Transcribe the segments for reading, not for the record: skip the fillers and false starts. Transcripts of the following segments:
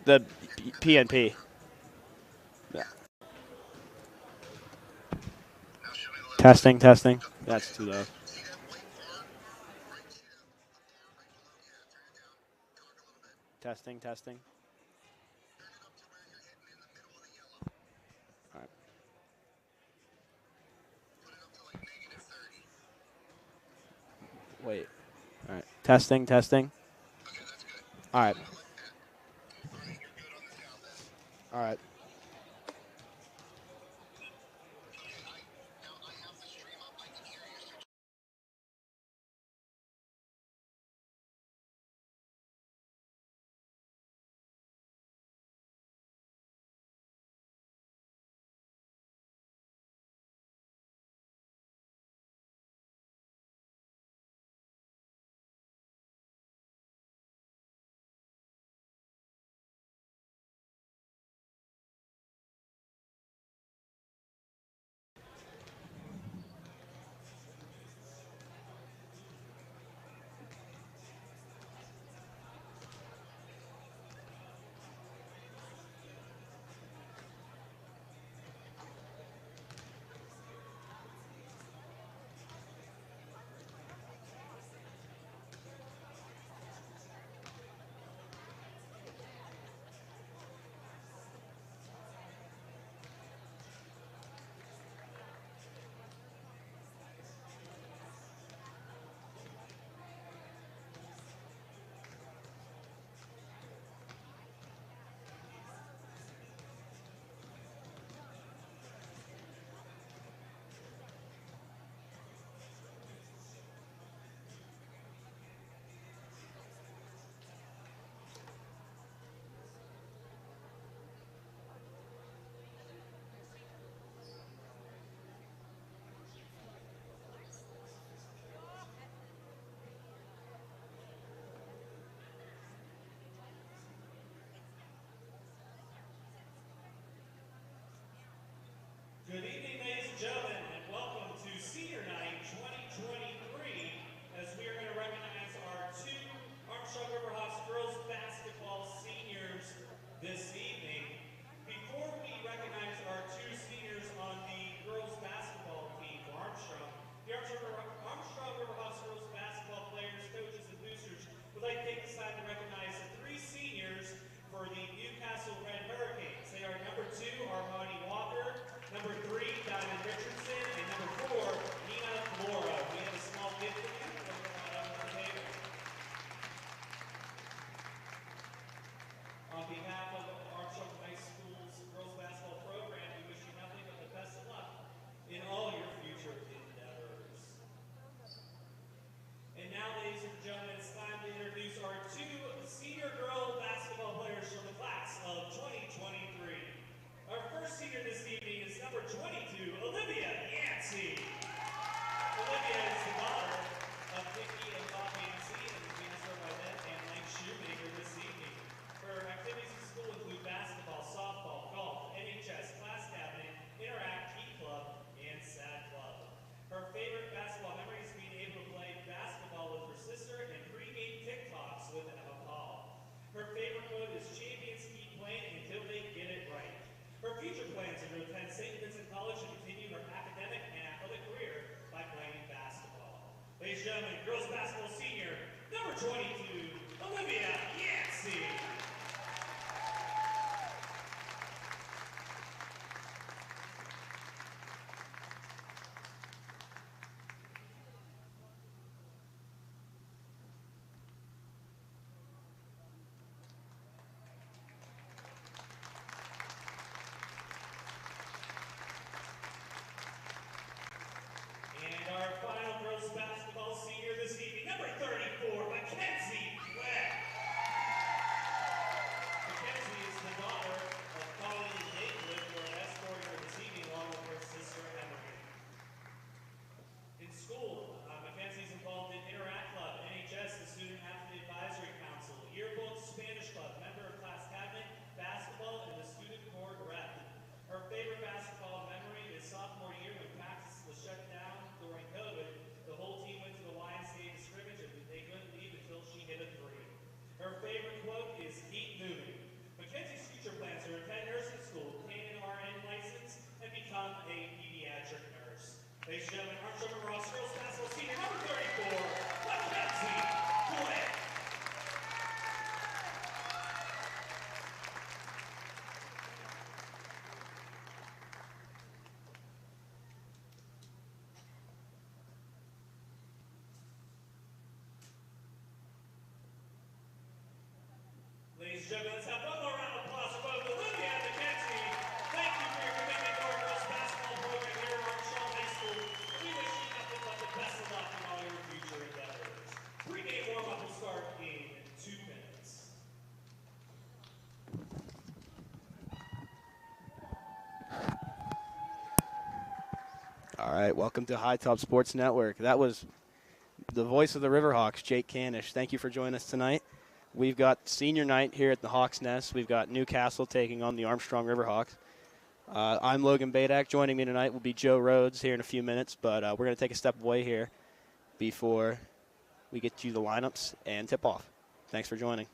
The PNP. Yeah. Testing, testing. That's too low. Testing, testing. All right. Wait. All right. Testing, testing. All right. All right. Ladies and gentlemen, Armstrong Girls Basketball Senior number 34, Mackenzie Glenn. Ladies and gentlemen, let's have one more round of applause for both Olivia and Mackenzie. Thank you for your commitment to our girls basketball program here at Armstrong High School. We wish you nothing but the best of luck in all your future endeavors. Pre-game warm-up will start in 2 minutes. All right, welcome to High Top Sports Network. That was the voice of the Riverhawks, Jake Canish. Thank you for joining us tonight. We've got senior night here at the Hawks Nest. We've got Newcastle taking on the Armstrong Riverhawks. I'm Logan Badak. Joining me tonight will be Joe Rhodes here in a few minutes, but we're going to take a step away here before we get to the lineups and tip-off. Thanks for joining.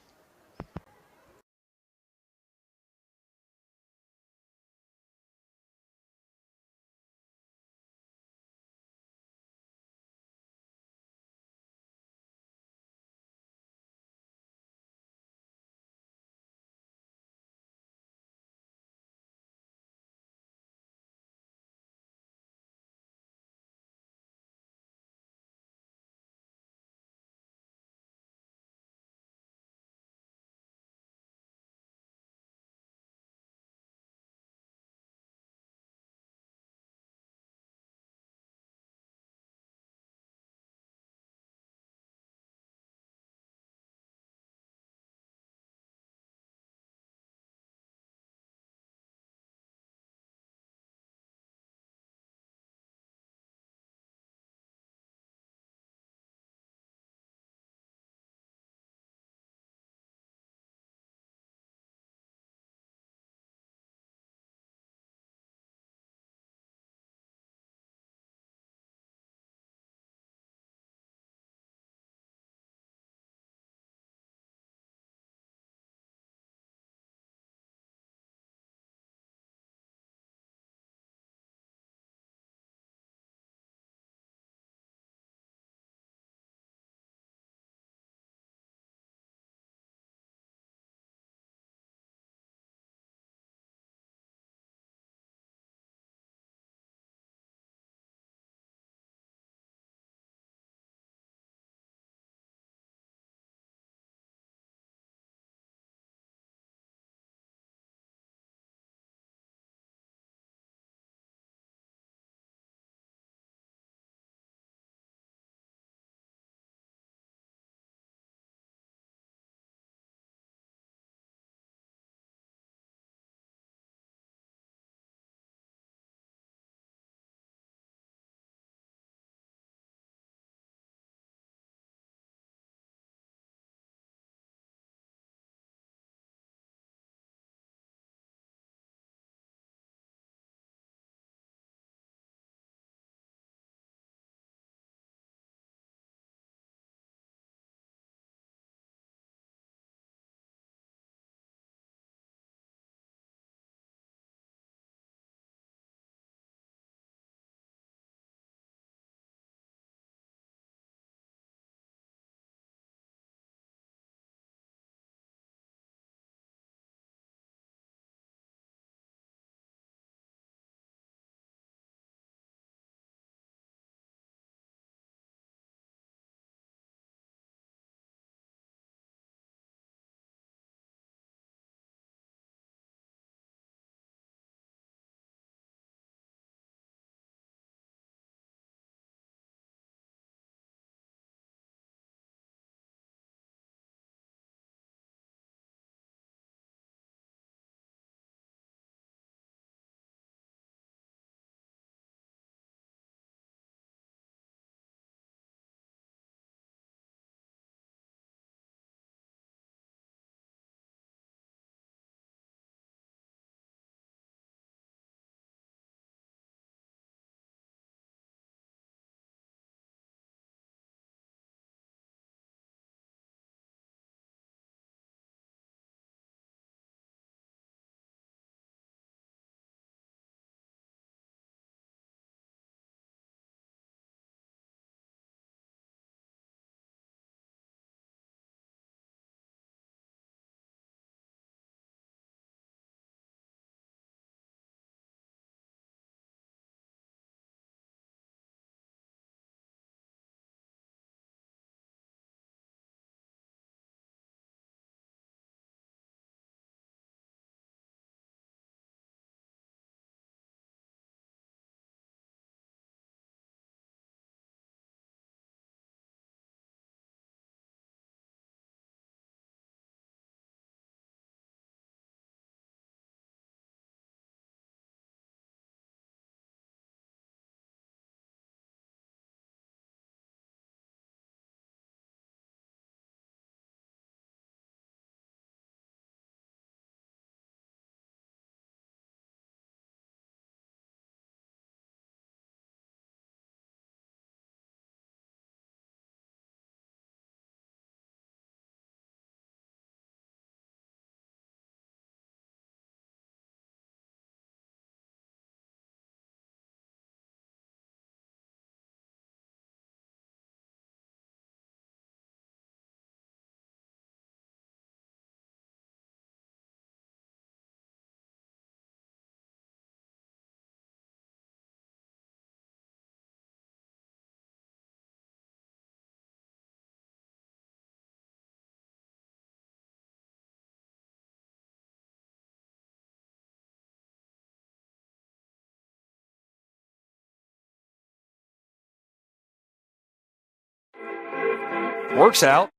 Works out.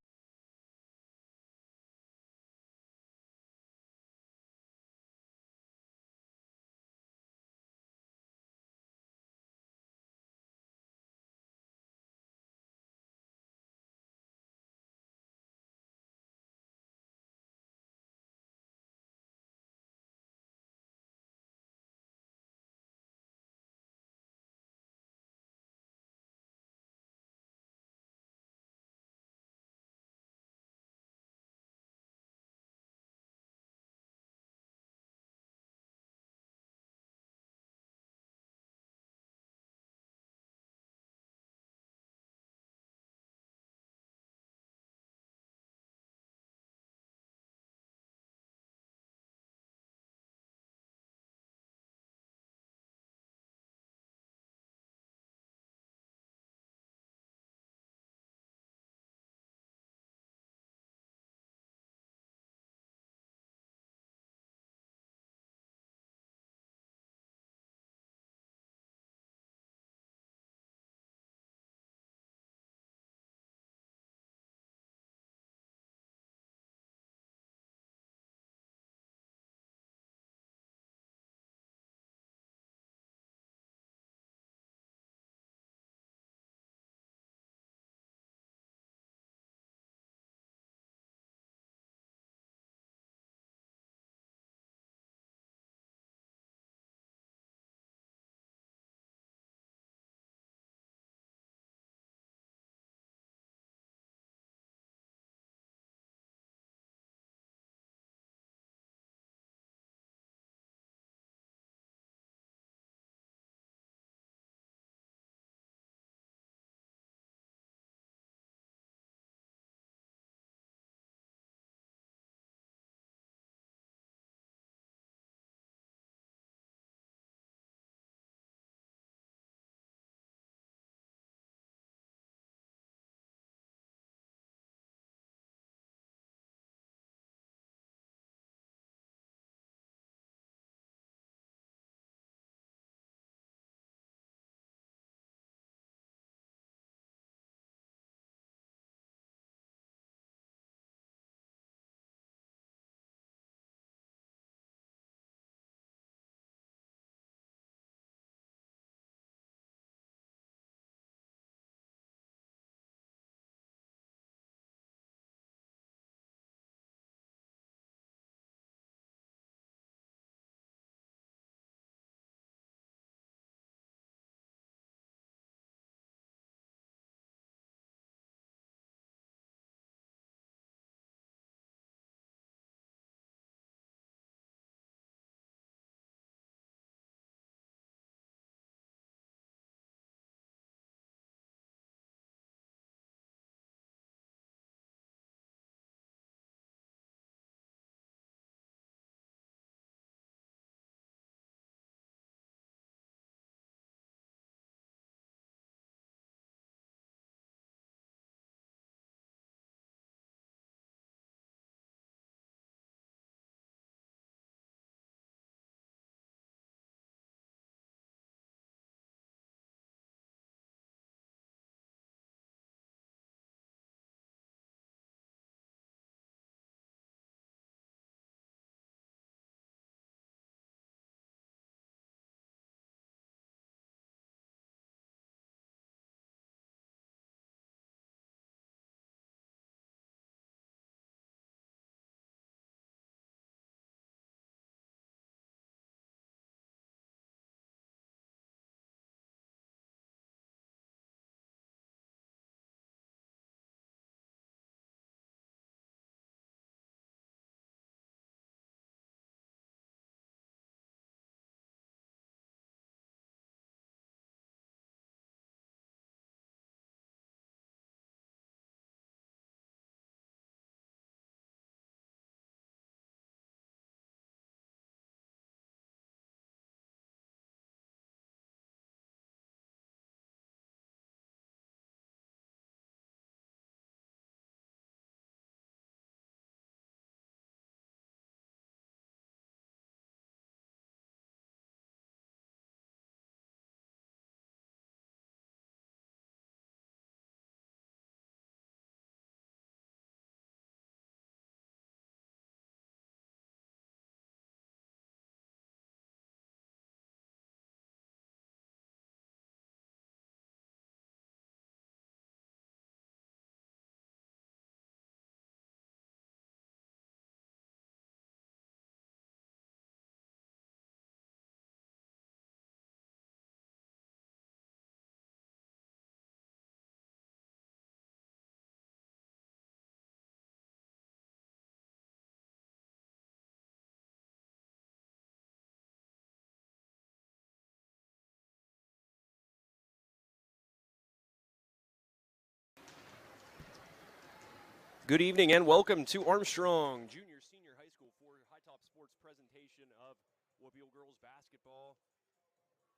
Good evening and welcome to Armstrong Junior Senior High School for High Top Sports presentation of WPIAL Girls Basketball.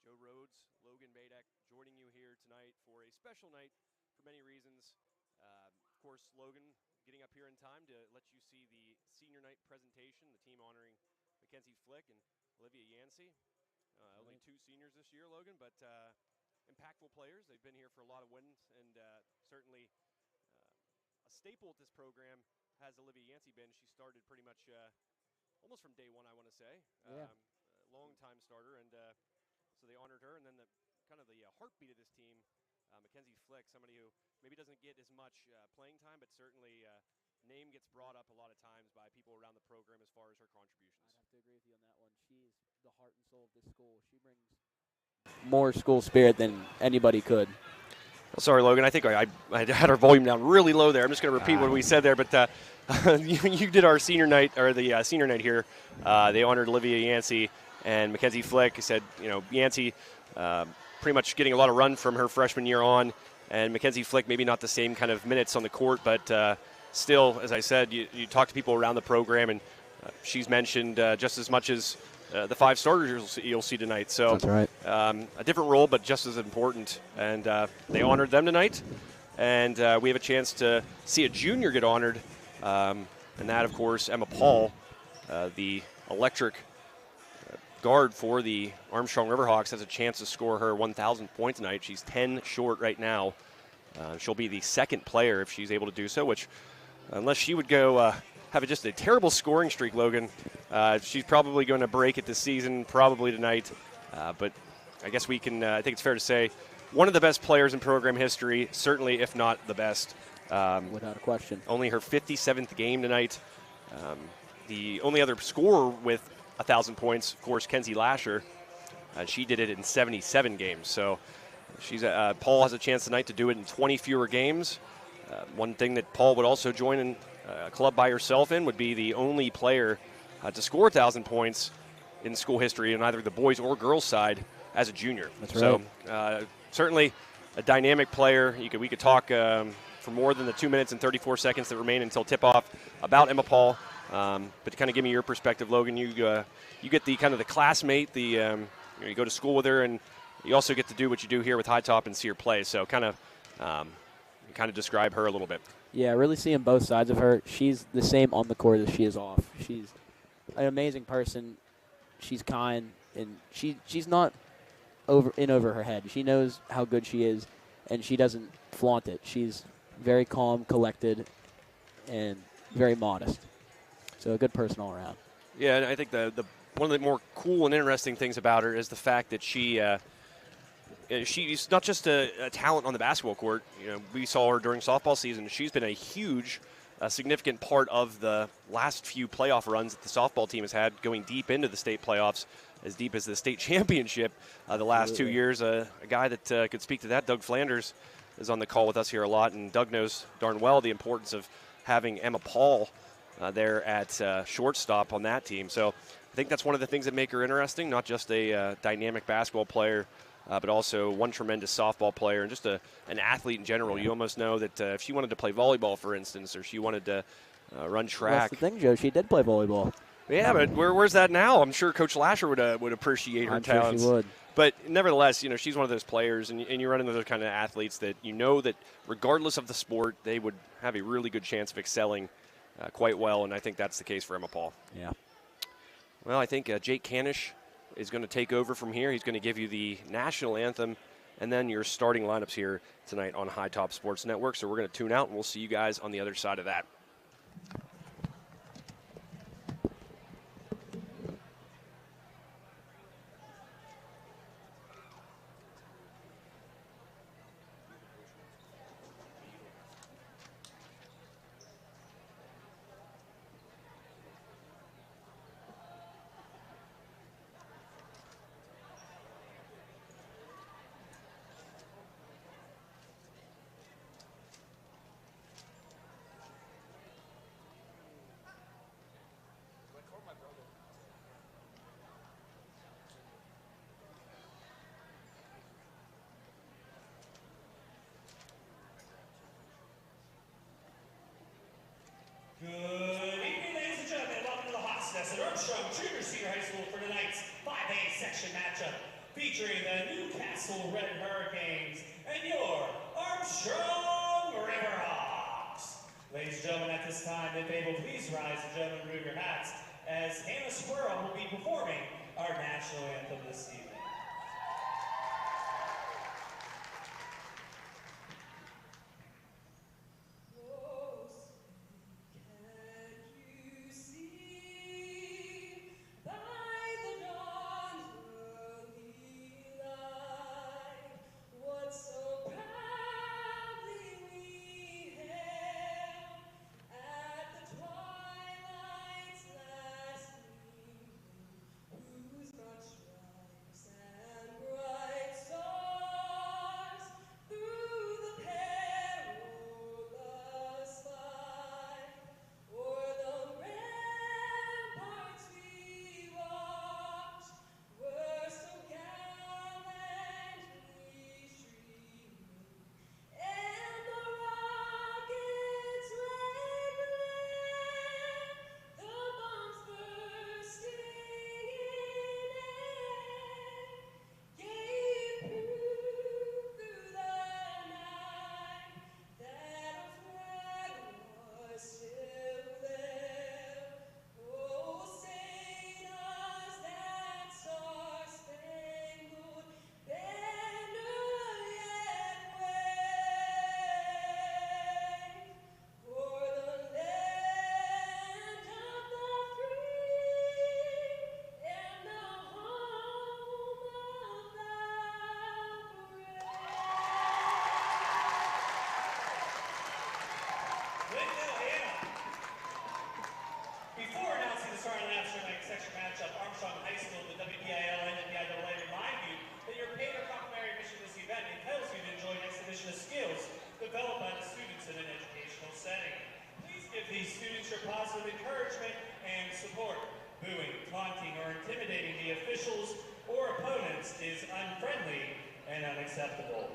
Joe Rhodes, Logan Badek joining you here tonight for a special night for many reasons. Of course, Logan getting up here in time to let you see the senior night presentation, the team honoring Mackenzie Flick and Olivia Yancey. Only two seniors this year, Logan, but impactful players. They've been here for a lot of wins and certainly a staple at this program has Olivia Yancey been. She started pretty much almost from day one, I want to say. Yeah. Long-time starter, and so they honored her. And then the heartbeat of this team, Mackenzie Flick, somebody who maybe doesn't get as much playing time, but certainly name gets brought up a lot of times by people around the program as far as her contributions. I'd have to agree with you on that one. She's the heart and soul of this school. She brings more school spirit than anybody could. Sorry, Logan. I think I had our volume down really low there. I'm just going to repeat what we said there. But you did our senior night, or the senior night here. They honored Olivia Yancey and Mackenzie Flick. Said, Yancey pretty much getting a lot of run from her freshman year on, and Mackenzie Flick maybe not the same kind of minutes on the court, but still, as I said, you talk to people around the program, and she's mentioned just as much as the five starters you'll see tonight. So That's right. A different role, but just as important. And they honored them tonight. And we have a chance to see a junior get honored. And that, of course, Emma Paul, the electric guard for the Armstrong Riverhawks, has a chance to score her 1,000th point tonight. She's 10 short right now. She'll be the second player if she's able to do so, which unless she would go have just a terrible scoring streak, Logan, she's probably going to break it this season, probably tonight. But I guess we can, I think it's fair to say, one of the best players in program history, certainly if not the best. Without a question. Only her 57th game tonight. The only other scorer with 1,000 points, of course, Kenzie Lasher. She did it in 77 games. So she's Paul has a chance tonight to do it in 20 fewer games. One thing that Paul would also join in a club by herself in would be the only player to score 1,000 points in school history on either the boys or girls side as a junior. That's right. So certainly a dynamic player. We could talk for more than the 2 minutes and 34 seconds that remain until tip-off about Emma Paul. But to kind of give me your perspective, Logan, you get the kind of the classmate, you go to school with her, and you also get to do what you do here with High Top and see her play. So kind of describe her a little bit. Yeah, really seeing both sides of her. She's the same on the court as she is off. She's an amazing person. She's kind, and she's not over her head. She knows how good she is, and she doesn't flaunt it. She's very calm, collected, and very modest. So a good person all around. Yeah, and I think the one of the more cool and interesting things about her is the fact that she's not just a talent on the basketball court. We saw her during softball season. She's been a huge, significant part of the last few playoff runs that the softball team has had, going deep into the state playoffs, as deep as the state championship the last 2 years. A guy that could speak to that, Doug Flanders, is on the call with us here a lot, and Doug knows darn well the importance of having Emma Paul there at shortstop on that team. So I think that's one of the things that make her interesting, not just a dynamic basketball player, but also one tremendous softball player and just an athlete in general. You almost know that if she wanted to play volleyball, for instance, or she wanted to run track. That's the thing, Joe. She did play volleyball. Yeah, but where's that now? I'm sure Coach Lasher would appreciate her talents. Sure she would. But nevertheless, she's one of those players, and you run into those kind of athletes that that regardless of the sport, they would have a really good chance of excelling quite well, and I think that's the case for Emma Paul. Yeah. Well, I think Jake Canish is going to take over from here. He's going to give you the national anthem and then your starting lineups here tonight on High Top Sports Network. So we're going to tune out, and we'll see you guys on the other side of that. Newcastle Red Hurricanes and your Armstrong Riverhawks. Ladies and gentlemen, at this time, if able, please rise and gentlemen, remove your hats as Hannah Squirrel will be performing our national anthem this evening. Before announcing the starting lineup for tonight's section matchup, Armstrong High School, the WPIAL and WPIAA remind you that your paid or complimentary admission to this event entitles you to enjoy an exhibition of skills developed by the students in an educational setting. Please give these students your positive encouragement and support. Booing, taunting, or intimidating the officials or opponents is unfriendly and unacceptable.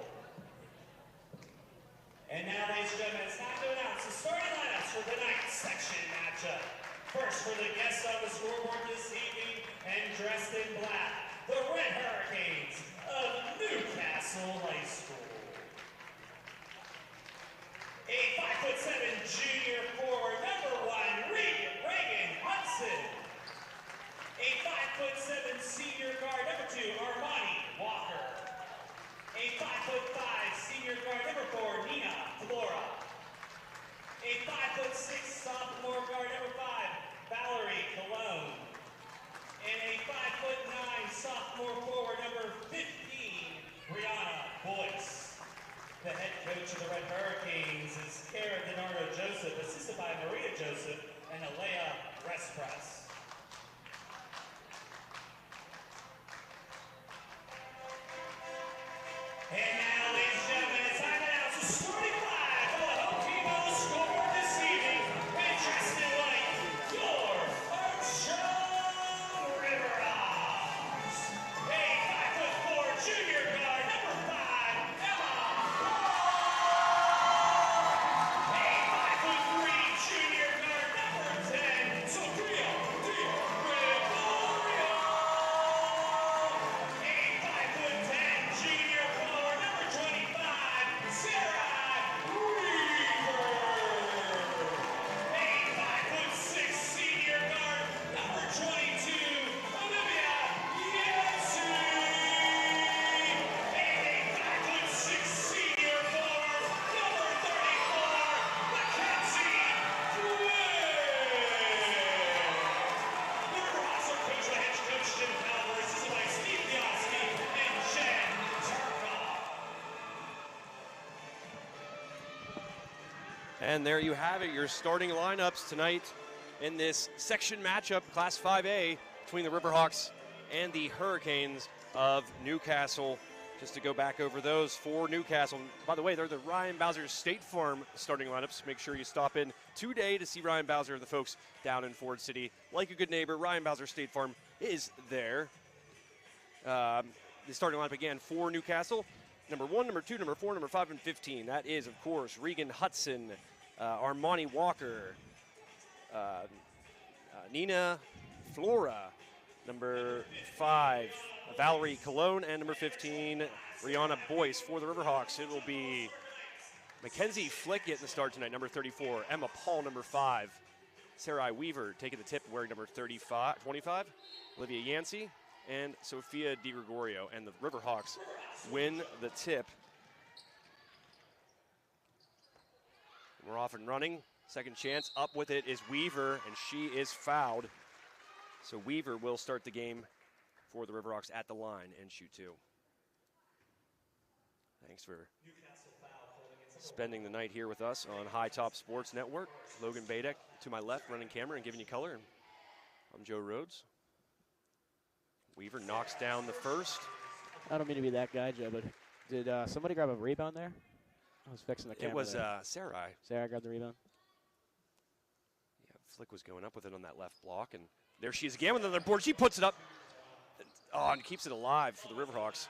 And now, ladies and gentlemen, it's time to announce the starting lineups for tonight's section matchup. First, for the guests on the scoreboard this evening and dressed in black, the Red Hurricanes of Newcastle High School. A 5'7" junior forward, number 1, Reagan Hudson. A 5'7" senior guard, number 2, Armani Walker. A 5'5" senior guard, number 4, Nina Flora. A 5'6" sophomore guard, number 5, Valerie Cologne. And a 5'9" sophomore forward, number 15, Brianna Boyce. The head coach of the Red Hurricanes is Kara Denardo Joseph, assisted by Maria Joseph and Alea Respress. And now, ladies and gentlemen, it's time to announce the starting five for the home team on the scoreboard this evening. And dressed in white, your Armstrong Riverhawks. A 5'4" junior guard, number 5, Emma Ball. A 5'3" junior guard, number 10, Sophia Di Gregorio. A 5'10" junior forward, number 25, Sarah Reaver. A 5'6" senior guard, number 22, Olivia Yancey. And a 5'6" senior forward, number 34, Mackenzie Quinn. The Riverhawks are coached by head coach Jim Calver, assisted by Steve Diosky and Jen Turcotte. And there you have it, your starting lineups tonight in this section matchup, Class 5A, between the Riverhawks and the Hurricanes of Newcastle. Just to go back over those for Newcastle. By the way, they're the Ryan Bowser State Farm starting lineups. Make sure you stop in today to see Ryan Bowser and the folks down in Ford City. Like a good neighbor, Ryan Bowser State Farm is there. The starting lineup again for Newcastle. Number 1, number 2, number 4, number 5, and 15. That is, of course, Regan Hudson, Armani Walker, Nina Flora, number 5, Valerie Colon, and number 15, Rihanna Boyce for the Riverhawks. It will be Mackenzie Flick getting the start tonight, number 34, Emma Paul, number 5, Sarai Weaver taking the tip, wearing number 25, Olivia Yancey, and Sophia DiGregorio. And the Riverhawks win the tip. We're off and running. Second chance, up with it is Weaver, and she is fouled. So Weaver will start the game for the Riverhawks at the line and shoot 2. Thanks for spending the night here with us on High Top Sports Network. Logan Badek to my left, running camera and giving you color. I'm Joe Rhodes. Weaver knocks down the first. I don't mean to be that guy, Joe, but did somebody grab a rebound there? I was fixing the camera. It was there. Sarai. Sarah grabbed the rebound. Yeah, Flick was going up with it on that left block, and there she is again with another board. She puts it up. Oh, and keeps it alive for the Riverhawks.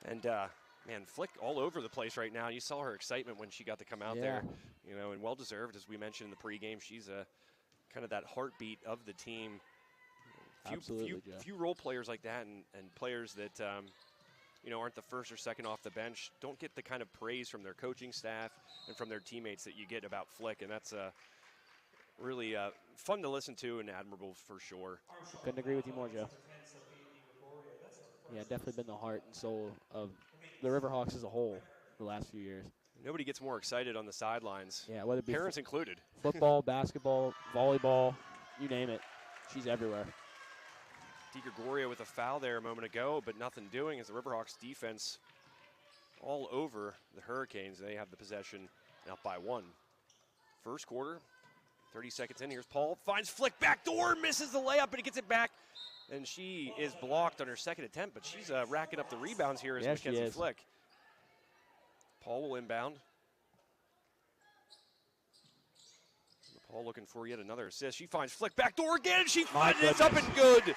And man, Flick all over the place right now. You saw her excitement when she got to come out there, and well-deserved, as we mentioned in the pregame. She's kind of that heartbeat of the team. Absolutely, Joe. Few role players like that, and players that aren't the first or second off the bench, don't get the kind of praise from their coaching staff and from their teammates that you get about Flick, and that's really fun to listen to and admirable for sure. Couldn't agree with you more, Joe. Yeah, definitely been the heart and soul of the Riverhawks as a whole the last few years. Nobody gets more excited on the sidelines. Yeah, whether it be parents included. Football, basketball, volleyball, you name it. She's everywhere. DiGregorio with a foul there a moment ago, but nothing doing as the Riverhawks defense all over the Hurricanes. They have the possession up by 1. First quarter, 30 seconds in. Here's Paul, finds Flick, back door, misses the layup, but he gets it back. And she is blocked on her second attempt, but she's racking up the rebounds here as Mackenzie Flick. Paul will inbound. Paul looking for yet another assist. She finds Flick, back door again, and she finds it. It's up and good.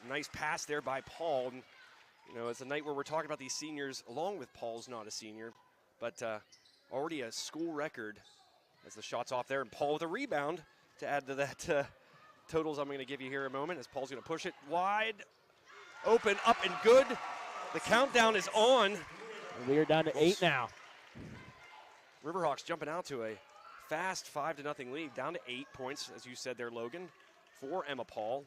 Nice pass there by Paul. And, it's a night where we're talking about these seniors, along with Paul's not a senior, but already a school record as the shot's off there. And Paul with a rebound to add to that totals I'm going to give you here in a moment, as Paul's going to push it wide, open, up and good. The countdown is on. And we are down to 8 now. Riverhawks jumping out to a fast 5-0 lead, down to 8 points, as you said there, Logan, for Emma Paul.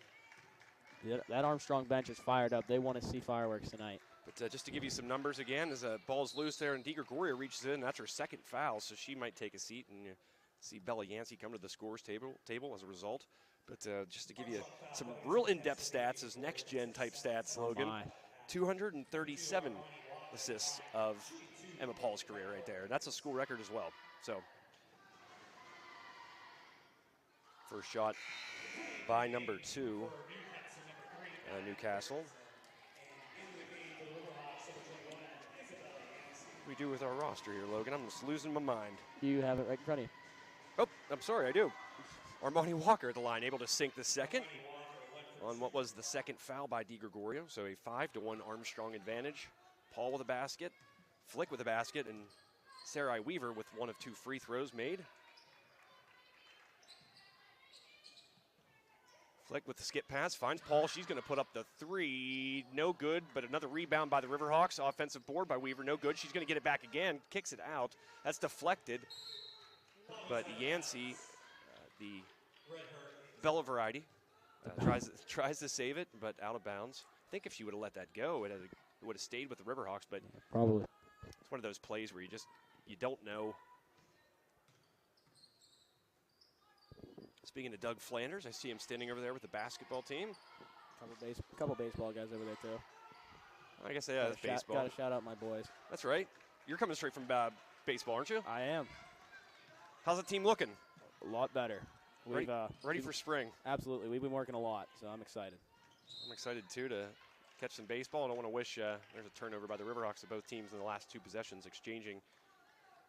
Yeah, that Armstrong bench is fired up. They want to see fireworks tonight. But just to give you some numbers again, as a ball's loose there, and DiGregorio reaches in, that's her second foul, so she might take a seat, and see Bella Yancey come to the scores table as a result. But just to give you some real in-depth stats, as next-gen type stats, Logan, 237 assists of Emma Paul's career right there. That's a school record as well. So, first shot by number 2, Newcastle. What do we do with our roster here, Logan? I'm just losing my mind. You have it right in front of you. Oh, I'm sorry, I do. Armani Walker at the line, able to sink the second on what was the second foul by DiGregorio. So a 5-1 Armstrong advantage. Paul with a basket, Flick with a basket, and Sarai Weaver with one of 2 free throws made. Flick with the skip pass, finds Paul. She's going to put up the 3. No good, but another rebound by the Riverhawks. Offensive board by Weaver, no good. She's going to get it back again, kicks it out. That's deflected. But Yancey, the Bella variety, tries to save it, but out of bounds. I think if she would have let that go, it would have stayed with the Riverhawks, but probably. It's one of those plays where you don't know. Speaking of Doug Flanders, I see him standing over there with the basketball team. Couple baseball guys over there, too. I guess, yeah, that's baseball. Got to shout out my boys. That's right. You're coming straight from baseball, aren't you? I am. How's the team looking? A lot better. Ready for spring. Absolutely. We've been working a lot, so I'm excited. I'm excited, too, to catch some baseball. I don't want to wish there's a turnover by the Riverhawks of both teams in the last 2 possessions, exchanging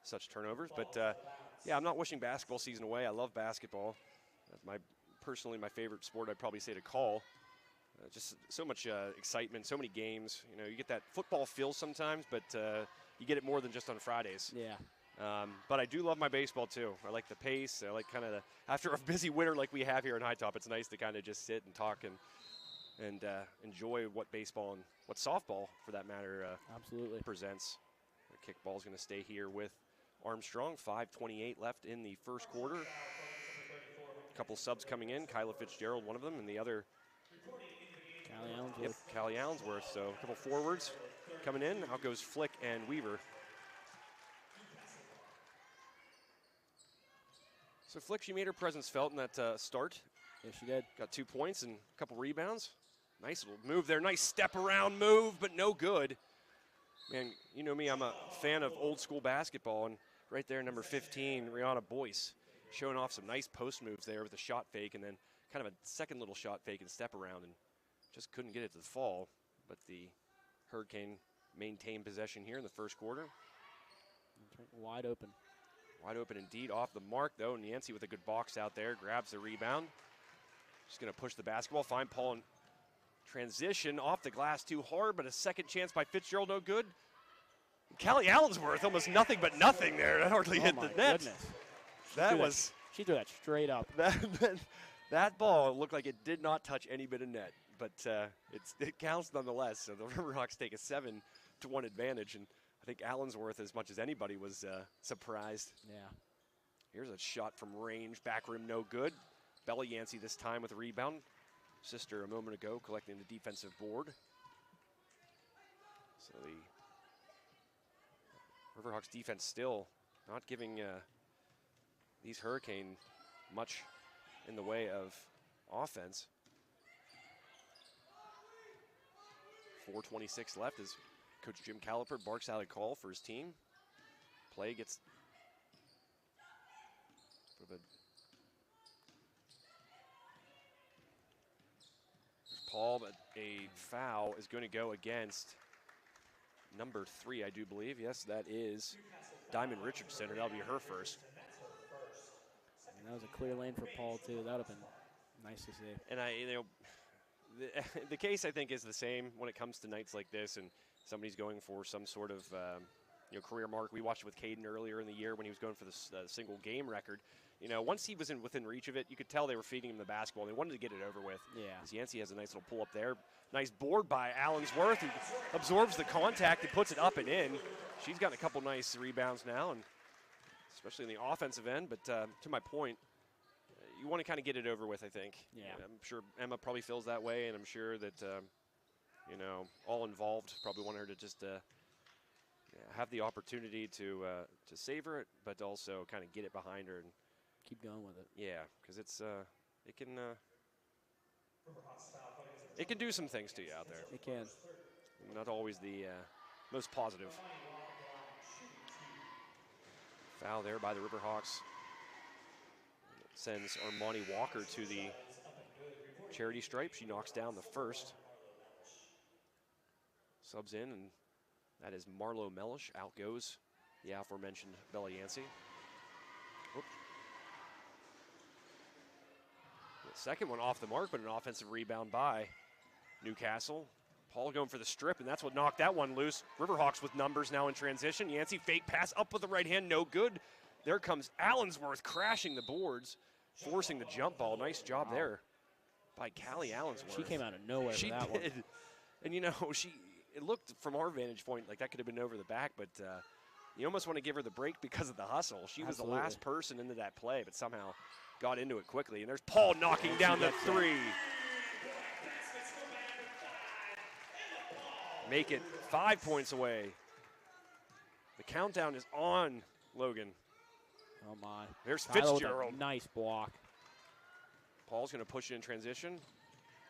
such turnovers. But, yeah, I'm not wishing basketball season away. I love basketball. That's personally my favorite sport, I'd probably say, to call. Just so much excitement, so many games. You get that football feel sometimes, but you get it more than just on Fridays. Yeah. But I do love my baseball, too. I like the pace. I like kind of after a busy winter like we have here in High Top, it's nice to kind of just sit and talk and enjoy what baseball and what softball, for that matter, Absolutely presents. The kickball is going to stay here with Armstrong. 5:28 left in the first quarter. A couple subs coming in. Kyla Fitzgerald, one of them, and the other, Callie Allensworth. yep, Callie Allensworth. So a couple forwards coming in. Out goes Flick and Weaver. So Flick, she made her presence felt in that start. Yeah, she did. Got 2 points and a couple rebounds. Nice little move there. Nice step around move, but no good. Man, you know me, I'm a fan of old school basketball, and right there, number 15, Rihanna Boyce, showing off some nice post moves there with a shot fake and then kind of a second little shot fake and step around, and just couldn't get it to the fall. But the Hurricane maintained possession here in the first quarter. Wide open. Wide open indeed, off the mark though. Nancy with a good box out there, grabs the rebound. Just going to push the basketball, find Paul in transition, off the glass too hard, but a second chance by Fitzgerald, no good. Callie Allensworth, almost nothing but nothing there. That hardly hit the net. Goodness. She threw that straight up. That ball looked like it did not touch any bit of net, but it counts nonetheless. So the Riverhawks take a 7-1 advantage, and I think Allensworth, as much as anybody, was surprised. Yeah. Here's a shot from range, back rim, no good. Bella Yancey this time with a rebound. Sister a moment ago collecting the defensive board. So the Riverhawks defense still not giving these Hurricane much in the way of offense. 4:26 left as Coach Jim Caliper barks out a call for his team. Play gets a Paul, but a foul is going to go against number 3, I do believe. Yes, that is Diamond Richardson, and that'll be her first. And that was a clear lane for Paul, too. That would have been nice to see. And the case, I think, is the same when it comes to nights like this, and somebody's going for some sort of career mark. We watched it with Caden earlier in the year when he was going for the single game record. Once he was within reach of it, you could tell they were feeding him the basketball. They wanted to get it over with. Yeah. Yancey has a nice little pull up there. Nice board by Allensworth, who absorbs the contact and puts it up and in. She's gotten a couple nice rebounds now, and especially in the offensive end. But to my point, you want to kind of get it over with, I think. Yeah. I'm sure Emma probably feels that way, and I'm sure that, all involved probably want her to just have the opportunity to savor it, but also kind of get it behind her and keep going with it. Yeah, because it can do some things to you out there. It can. Not always the most positive. Foul there by the Riverhawks. Sends Armani Walker to the charity stripe. She knocks down the first. Subs in, and that is Marlo Mellish. Out goes the aforementioned Bella Yancey. Whoop. The second one off the mark, but an offensive rebound by Newcastle. Paul going for the strip, and that's what knocked that one loose. Riverhawks with numbers now in transition. Yancey fake pass up with the right hand, no good. There comes Allensworth crashing the boards, forcing the jump ball. Nice job there by Callie Allensworth. She came out of nowhere for that one. And it looked from our vantage point like that could have been over the back, but you almost want to give her the break because of the hustle. She was the last person into that play, but somehow got into it quickly. And there's Paul knocking down the three. Make it 5 points away. The countdown is on, Logan. Oh, my. There's Tyler Fitzgerald. Nice block. Paul's going to push it in transition.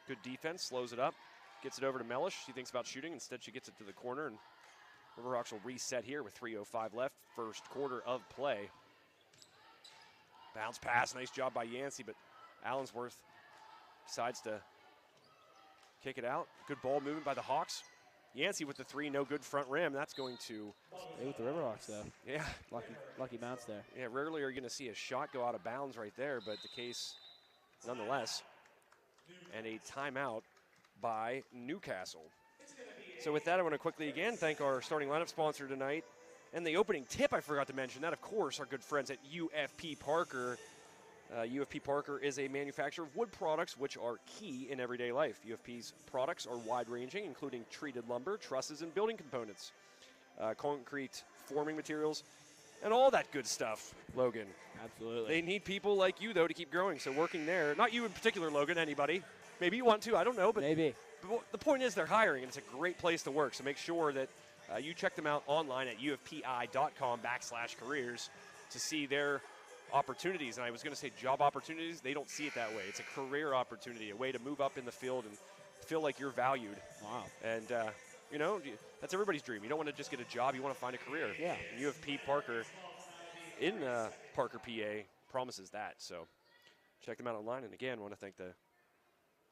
Good defense, slows it up. Gets it over to Mellish. She thinks about shooting. Instead, she gets it to the corner, and Riverhawks will reset here with 3:05 left. First quarter of play. Bounce pass. Nice job by Yancey, but Allensworth decides to kick it out. Good ball movement by the Hawks. Yancey with the three, no good front rim. That's going to stay with the Riverhawks, though. Yeah. Lucky bounce there. Yeah, rarely are you going to see a shot go out of bounds right there, but the case nonetheless. And a timeout by Newcastle. So with that, I want to quickly again thank our starting lineup sponsor tonight, And the opening tip I forgot to mention, that of course our good friends at UFP Parker. UFP Parker is a manufacturer of wood products which are key in everyday life. UFP's products are wide-ranging, including treated lumber, trusses, and building components, concrete forming materials, and all that good stuff, Logan. Absolutely. They need people like you, though, to keep growing. So working there, not you in particular, Logan, anybody. Maybe you want to, I don't know. But Maybe. But the point is they're hiring, and it's a great place to work. So make sure that you check them out online at ufpi.com/careers to see their opportunities. And I was going to say job opportunities. They don't see it that way. It's a career opportunity, a way to move up in the field and feel like you're valued. Wow. And, that's everybody's dream. You don't want to just get a job. You want to find a career. Yeah. And UFP Parker in Parker, PA promises that. So check them out online. And, again, I want to thank the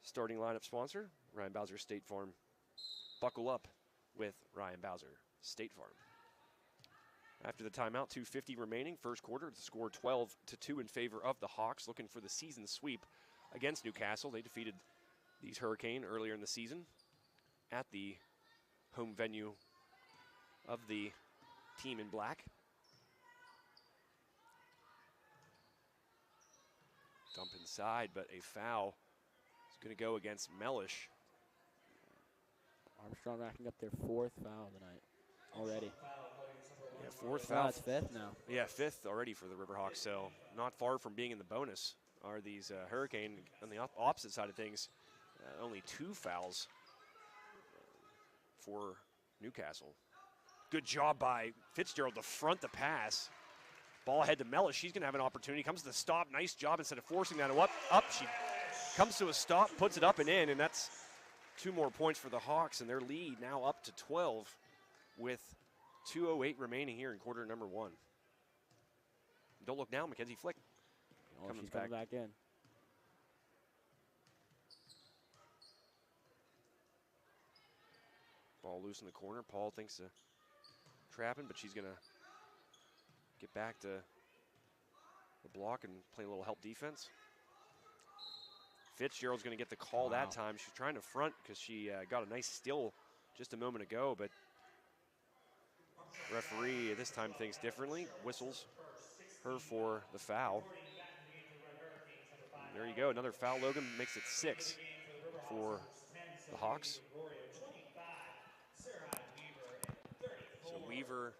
starting lineup sponsor, Ryan Bowser State Farm. Buckle up with Ryan Bowser State Farm. After the timeout, 2:50 remaining, first quarter. The score 12-2 in favor of the Hawks, looking for the season sweep against Newcastle. They defeated these Hurricane earlier in the season at the home venue of the team in black. Dump inside, but a foul is going to go against Mellish. Armstrong racking up their 4th foul tonight already. Yeah, 4th Wow, foul. it's 5th now. Yeah, 5th already for the Riverhawks, so not far from being in the bonus are these Hurricane. On the opposite side of things, only 2 fouls for Newcastle. Good job by Fitzgerald to front the pass. Ball ahead to Mellish. She's going to have an opportunity. Comes to the stop. Nice job instead of forcing that up. She comes to a stop, puts it up and in, and that's 2 more points for the Hawks, and their lead now up to 12 with 2:08 remaining here in quarter number 1. Don't look now, Mackenzie Flick. Oh, she's coming back in. Ball loose in the corner. Paul thinks of trapping, but she's going to get back to the block and play a little help defense. Fitzgerald's going to get the call that time. She's trying to front because she got a nice steal just a moment ago, but referee this time thinks differently, whistles her for the foul. And there you go, another foul. Logan makes it 6 for the Hawks. So Weaver,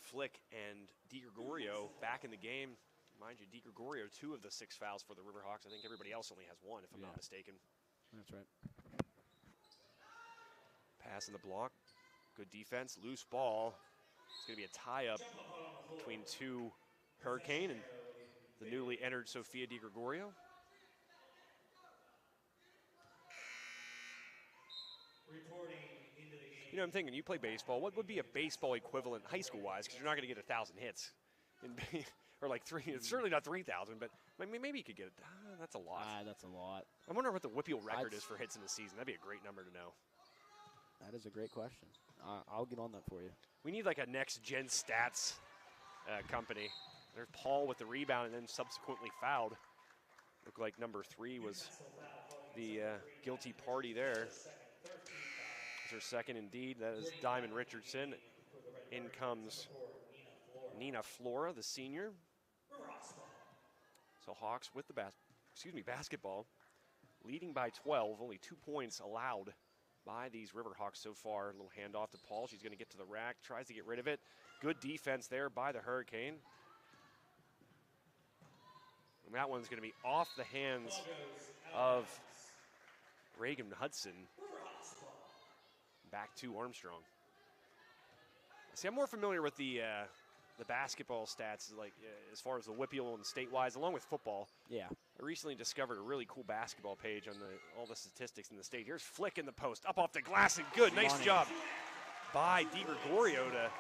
Flick, and DiGregorio back in the game. Mind you, DiGregorio, 2 of the 6 fouls for the Riverhawks. I think everybody else only has 1, if I'm not mistaken. That's right. Pass in the block. Good defense. Loose ball. It's going to be a tie-up between 2 Hurricane and the newly entered Sophia DiGregorio. You know, I'm thinking, you play baseball. What would be a baseball equivalent high school-wise? Because you're not going to get 1,000 hits. Or like 3, it's certainly not 3,000, but maybe you could get it. That's a lot. That's a lot. I wonder what the WPIAL record is for hits in the season. That'd be a great number to know. That is a great question. I'll get on that for you. We need like a next-gen stats company. There's Paul with the rebound and then subsequently fouled. Looked like number 3 was the guilty party there. It's her second indeed. That is Diamond Richardson. In comes Nina Flora, the senior. So Hawks with the basketball, leading by 12. Only 2 points allowed by these Riverhawks so far. A little handoff to Paul. She's going to get to the rack, tries to get rid of it. Good defense there by the Hurricane. And that one's going to be off the hands of Reagan Hudson. Back to Armstrong. See, I'm more familiar with the basketball stats, like as far as the WPIAL and state-wise, along with football. Yeah. I recently discovered a really cool basketball page on all the statistics in the state. Here's Flick in the post, up off the glass, and good. Nice job by DiGregorio to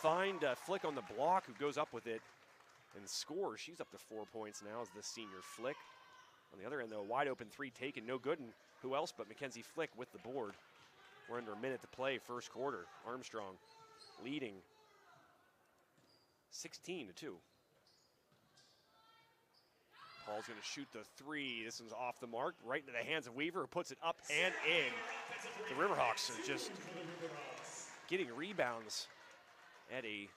find Flick on the block, who goes up with it and scores. She's up to 4 points now as the senior Flick. On the other end, though, a wide-open 3 taken, no good, and who else but Mackenzie Flick with the board. We're under a minute to play, first quarter. Armstrong leading 16-2. Paul's going to shoot the 3. This one's off the mark, right into the hands of Weaver, who puts it up and in. The Riverhawks are just getting rebounds at a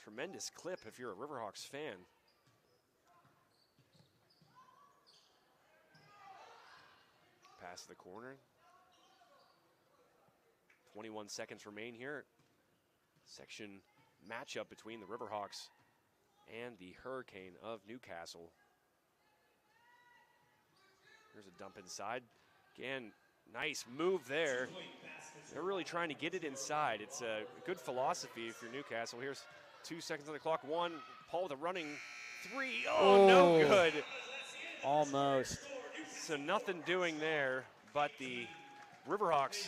tremendous clip if you're a Riverhawks fan. Pass to the corner. 21 seconds remain here. Section matchup between the Riverhawks and the Hurricane of Newcastle. Here's a dump inside. Again, nice move there. They're really trying to get it inside. It's a good philosophy if you're Newcastle. Here's 2 seconds on the clock. One, Paul with a running three. Oh, no good. Almost. So nothing doing there, but the Riverhawks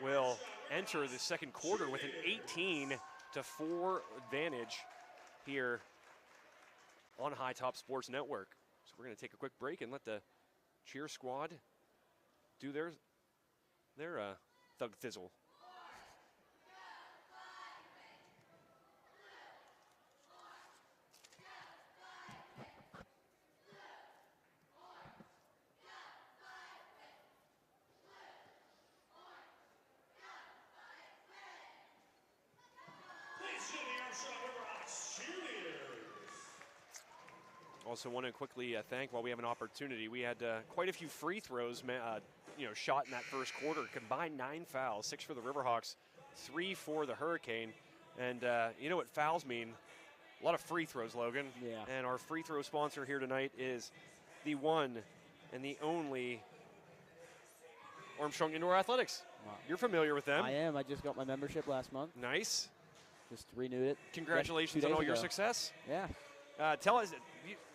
will enter the second quarter with an 18-4 advantage here on High Top Sports Network. So we're going to take a quick break and let the cheer squad do their thug thizzle. Please join the Armstrong Riverhawks cheerleaders. Also want to quickly thank, while we have an opportunity, we had quite a few free throws shot in that first quarter. Combined 9 fouls, 6 for the Riverhawks, 3 for the Hurricane. And you know what fouls mean? A lot of free throws, Logan. Yeah. And our free throw sponsor here tonight is the one and the only Armstrong Indoor Athletics. Wow. You're familiar with them. I am. I just got my membership last month. Nice. Just renewed it. Congratulations Two on days all your ago. success. Yeah. Tell us,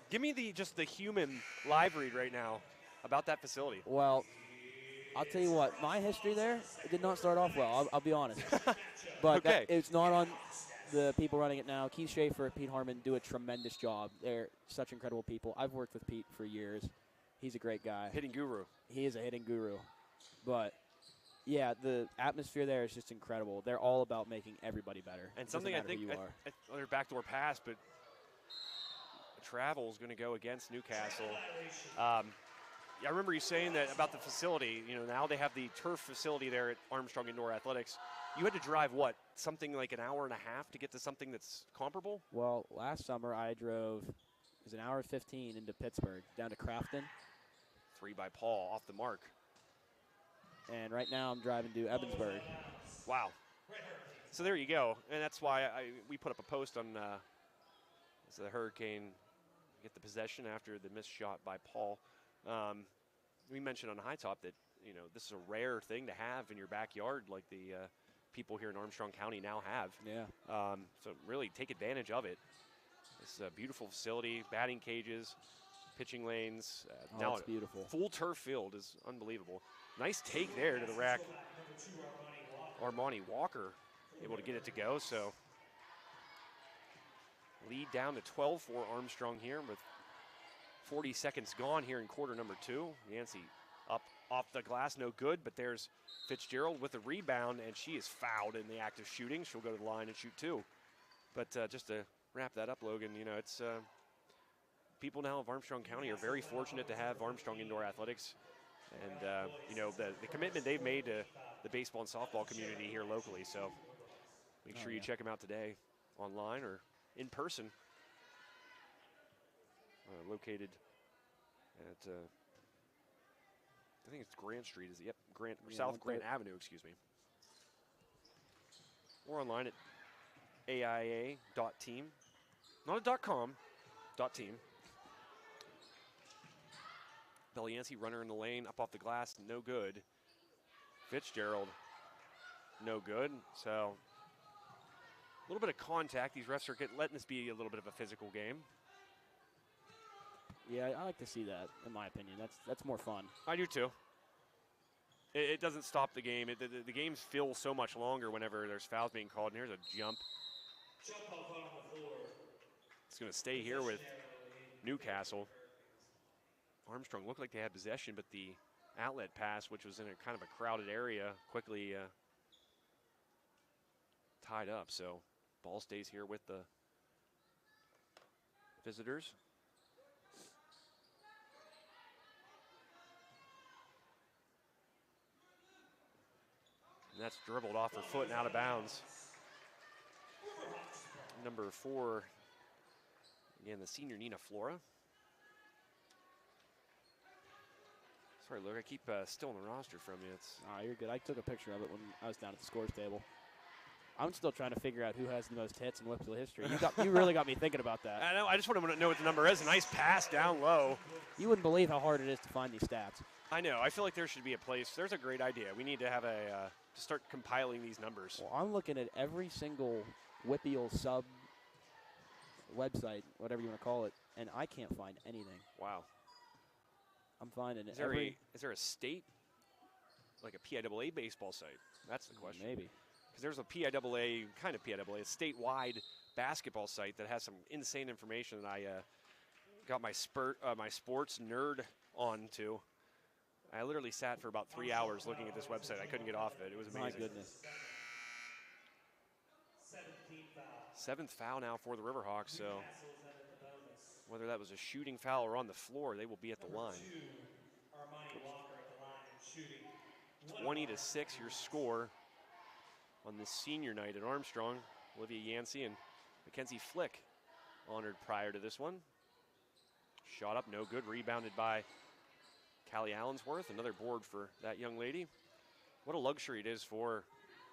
give me just the human live read right now about that facility. Well, I'll tell you what. My history there, it did not start off well. I'll be honest. But Okay. it's not on the people running it now. Keith Schaefer, Pete Harmon do a tremendous job. They're such incredible people. I've worked with Pete for years. He's a great guy. Hitting guru. He is a hitting guru. But, yeah, the atmosphere there is just incredible. They're all about making everybody better. And It something I doesn't matter think, who you are. their backdoor pass, but travel is going to go against Newcastle. I remember you saying that about the facility. You know, now they have the turf facility there at Armstrong Indoor Athletics. You had to drive, what, something like an hour and a half to get to something that's comparable? Well, last summer I drove, it was an hour and 15 into Pittsburgh, down to Crafton. 3 by Paul, off the mark. And right now I'm driving to Evansburg. Wow. So there you go. And that's why we put up a post on as the Hurricane get the possession after the missed shot by Paul. We mentioned on High Top that, you know, this is a rare thing to have in your backyard like the people here in Armstrong County now have. Yeah. So really take advantage of it. It's a beautiful facility, batting cages, pitching lanes. Now it's beautiful. Full turf field is unbelievable. Nice take there to the rack. Armani Walker able to get it to go. So lead down to 12 for Armstrong here with 40 seconds gone here in quarter number 2. Yancey up off the glass, no good, but there's Fitzgerald with a rebound, and she is fouled in the act of shooting. She'll go to the line and shoot 2. But just to wrap that up, Logan, you know, it's people now of Armstrong County are very fortunate to have Armstrong Indoor Athletics. And, you know, the commitment they've made to the baseball and softball community here locally. So make sure you check them out today online or in person. Located at, I think it's Grant Street. Is it? Yep, South Grant Avenue, excuse me. Or online at aia.team. Not a .com, .team. Yancey, runner in the lane, up off the glass, no good. Fitzgerald, no good. So a little bit of contact. These refs are letting this be a little bit of a physical game. Yeah, I like to see that, in my opinion. That's more fun. I do too. It doesn't stop the game. The games feel so much longer whenever there's fouls being called. And here's a jump. Jump ball on the floor. It's going to stay here with Newcastle. Armstrong looked like they had possession, but the outlet pass, which was in a kind of a crowded area, quickly tied up. So ball stays here with the visitors. And that's dribbled off her foot and out of bounds. Number 4, again, the senior Nina Flora. Sorry, Luke, I keep still in the roster from you. You're good. I took a picture of it when I was down at the scores table. I'm still trying to figure out who has the most hits in WPIAL history. You really got me thinking about that. I know. I just want to know what the number is. A nice pass down low. You wouldn't believe how hard it is to find these stats. I know. I feel like there should be a place. There's a great idea. We need to have to start compiling these numbers. Well, I'm looking at every single WPIAL sub website, whatever you want to call it, and I can't find anything. Wow. I'm finding it. Is there a state, like a PIAA baseball site? That's the question. Maybe. Because there's a PIAA, a statewide basketball site that has some insane information that I got my sports nerd onto. I literally sat for about 3 hours looking at this website. I couldn't get off of it. It was amazing. My goodness. 7th foul now for the Riverhawks, so whether that was a shooting foul or on the floor, they will be at the line. 20-6 your score on this senior night at Armstrong. Olivia Yancey and Mackenzie Flick honored prior to this one. Shot up, no good. Rebounded by Callie Allensworth. Another board for that young lady. What a luxury it is for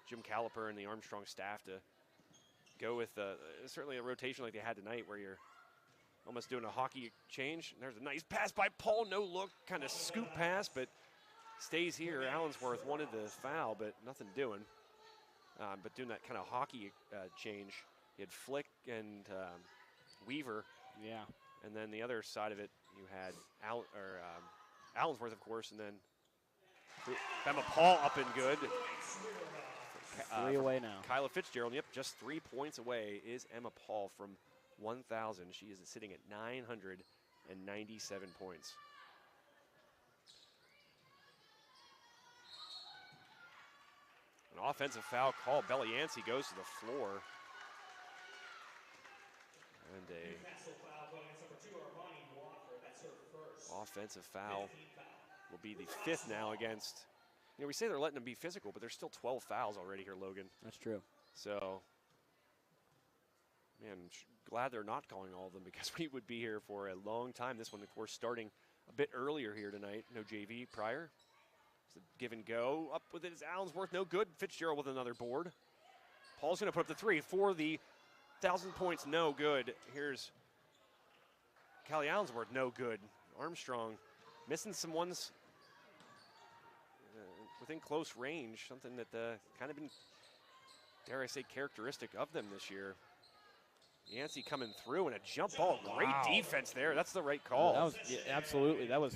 Jim Caliper and the Armstrong staff to go with certainly a rotation like they had tonight where you're almost doing a hockey change. And there's a nice pass by Paul. No look, kind of scoop pass, but stays here. Allensworth wanted the foul, but nothing doing. But doing that kind of hockey change. You had Flick and Weaver. Yeah. And then the other side of it, you had Allensworth, of course, and then Emma Paul up and good. 3 away now. Kyla Fitzgerald, yep, just 3 points away is Emma Paul from 1,000. She is sitting at 997 points. An offensive foul call. Bella Yancey goes to the floor. And a offensive foul will be the 5th now against, we say they're letting them be physical, but there's still 12 fouls already here, Logan. That's true. So, man, glad they're not calling all of them because we would be here for a long time. This one, of course, starting a bit earlier here tonight. No JV prior. It's a give and go. Up with it is Allensworth. No good. Fitzgerald with another board. Paul's going to put up the 3 for the 1,000 points. No good. Here's Callie Allensworth. No good. Armstrong missing some ones within close range. Something that kind of been, dare I say, characteristic of them this year. Yancey coming through and a jump ball. Great defense there. That's the right call. That was absolutely. That was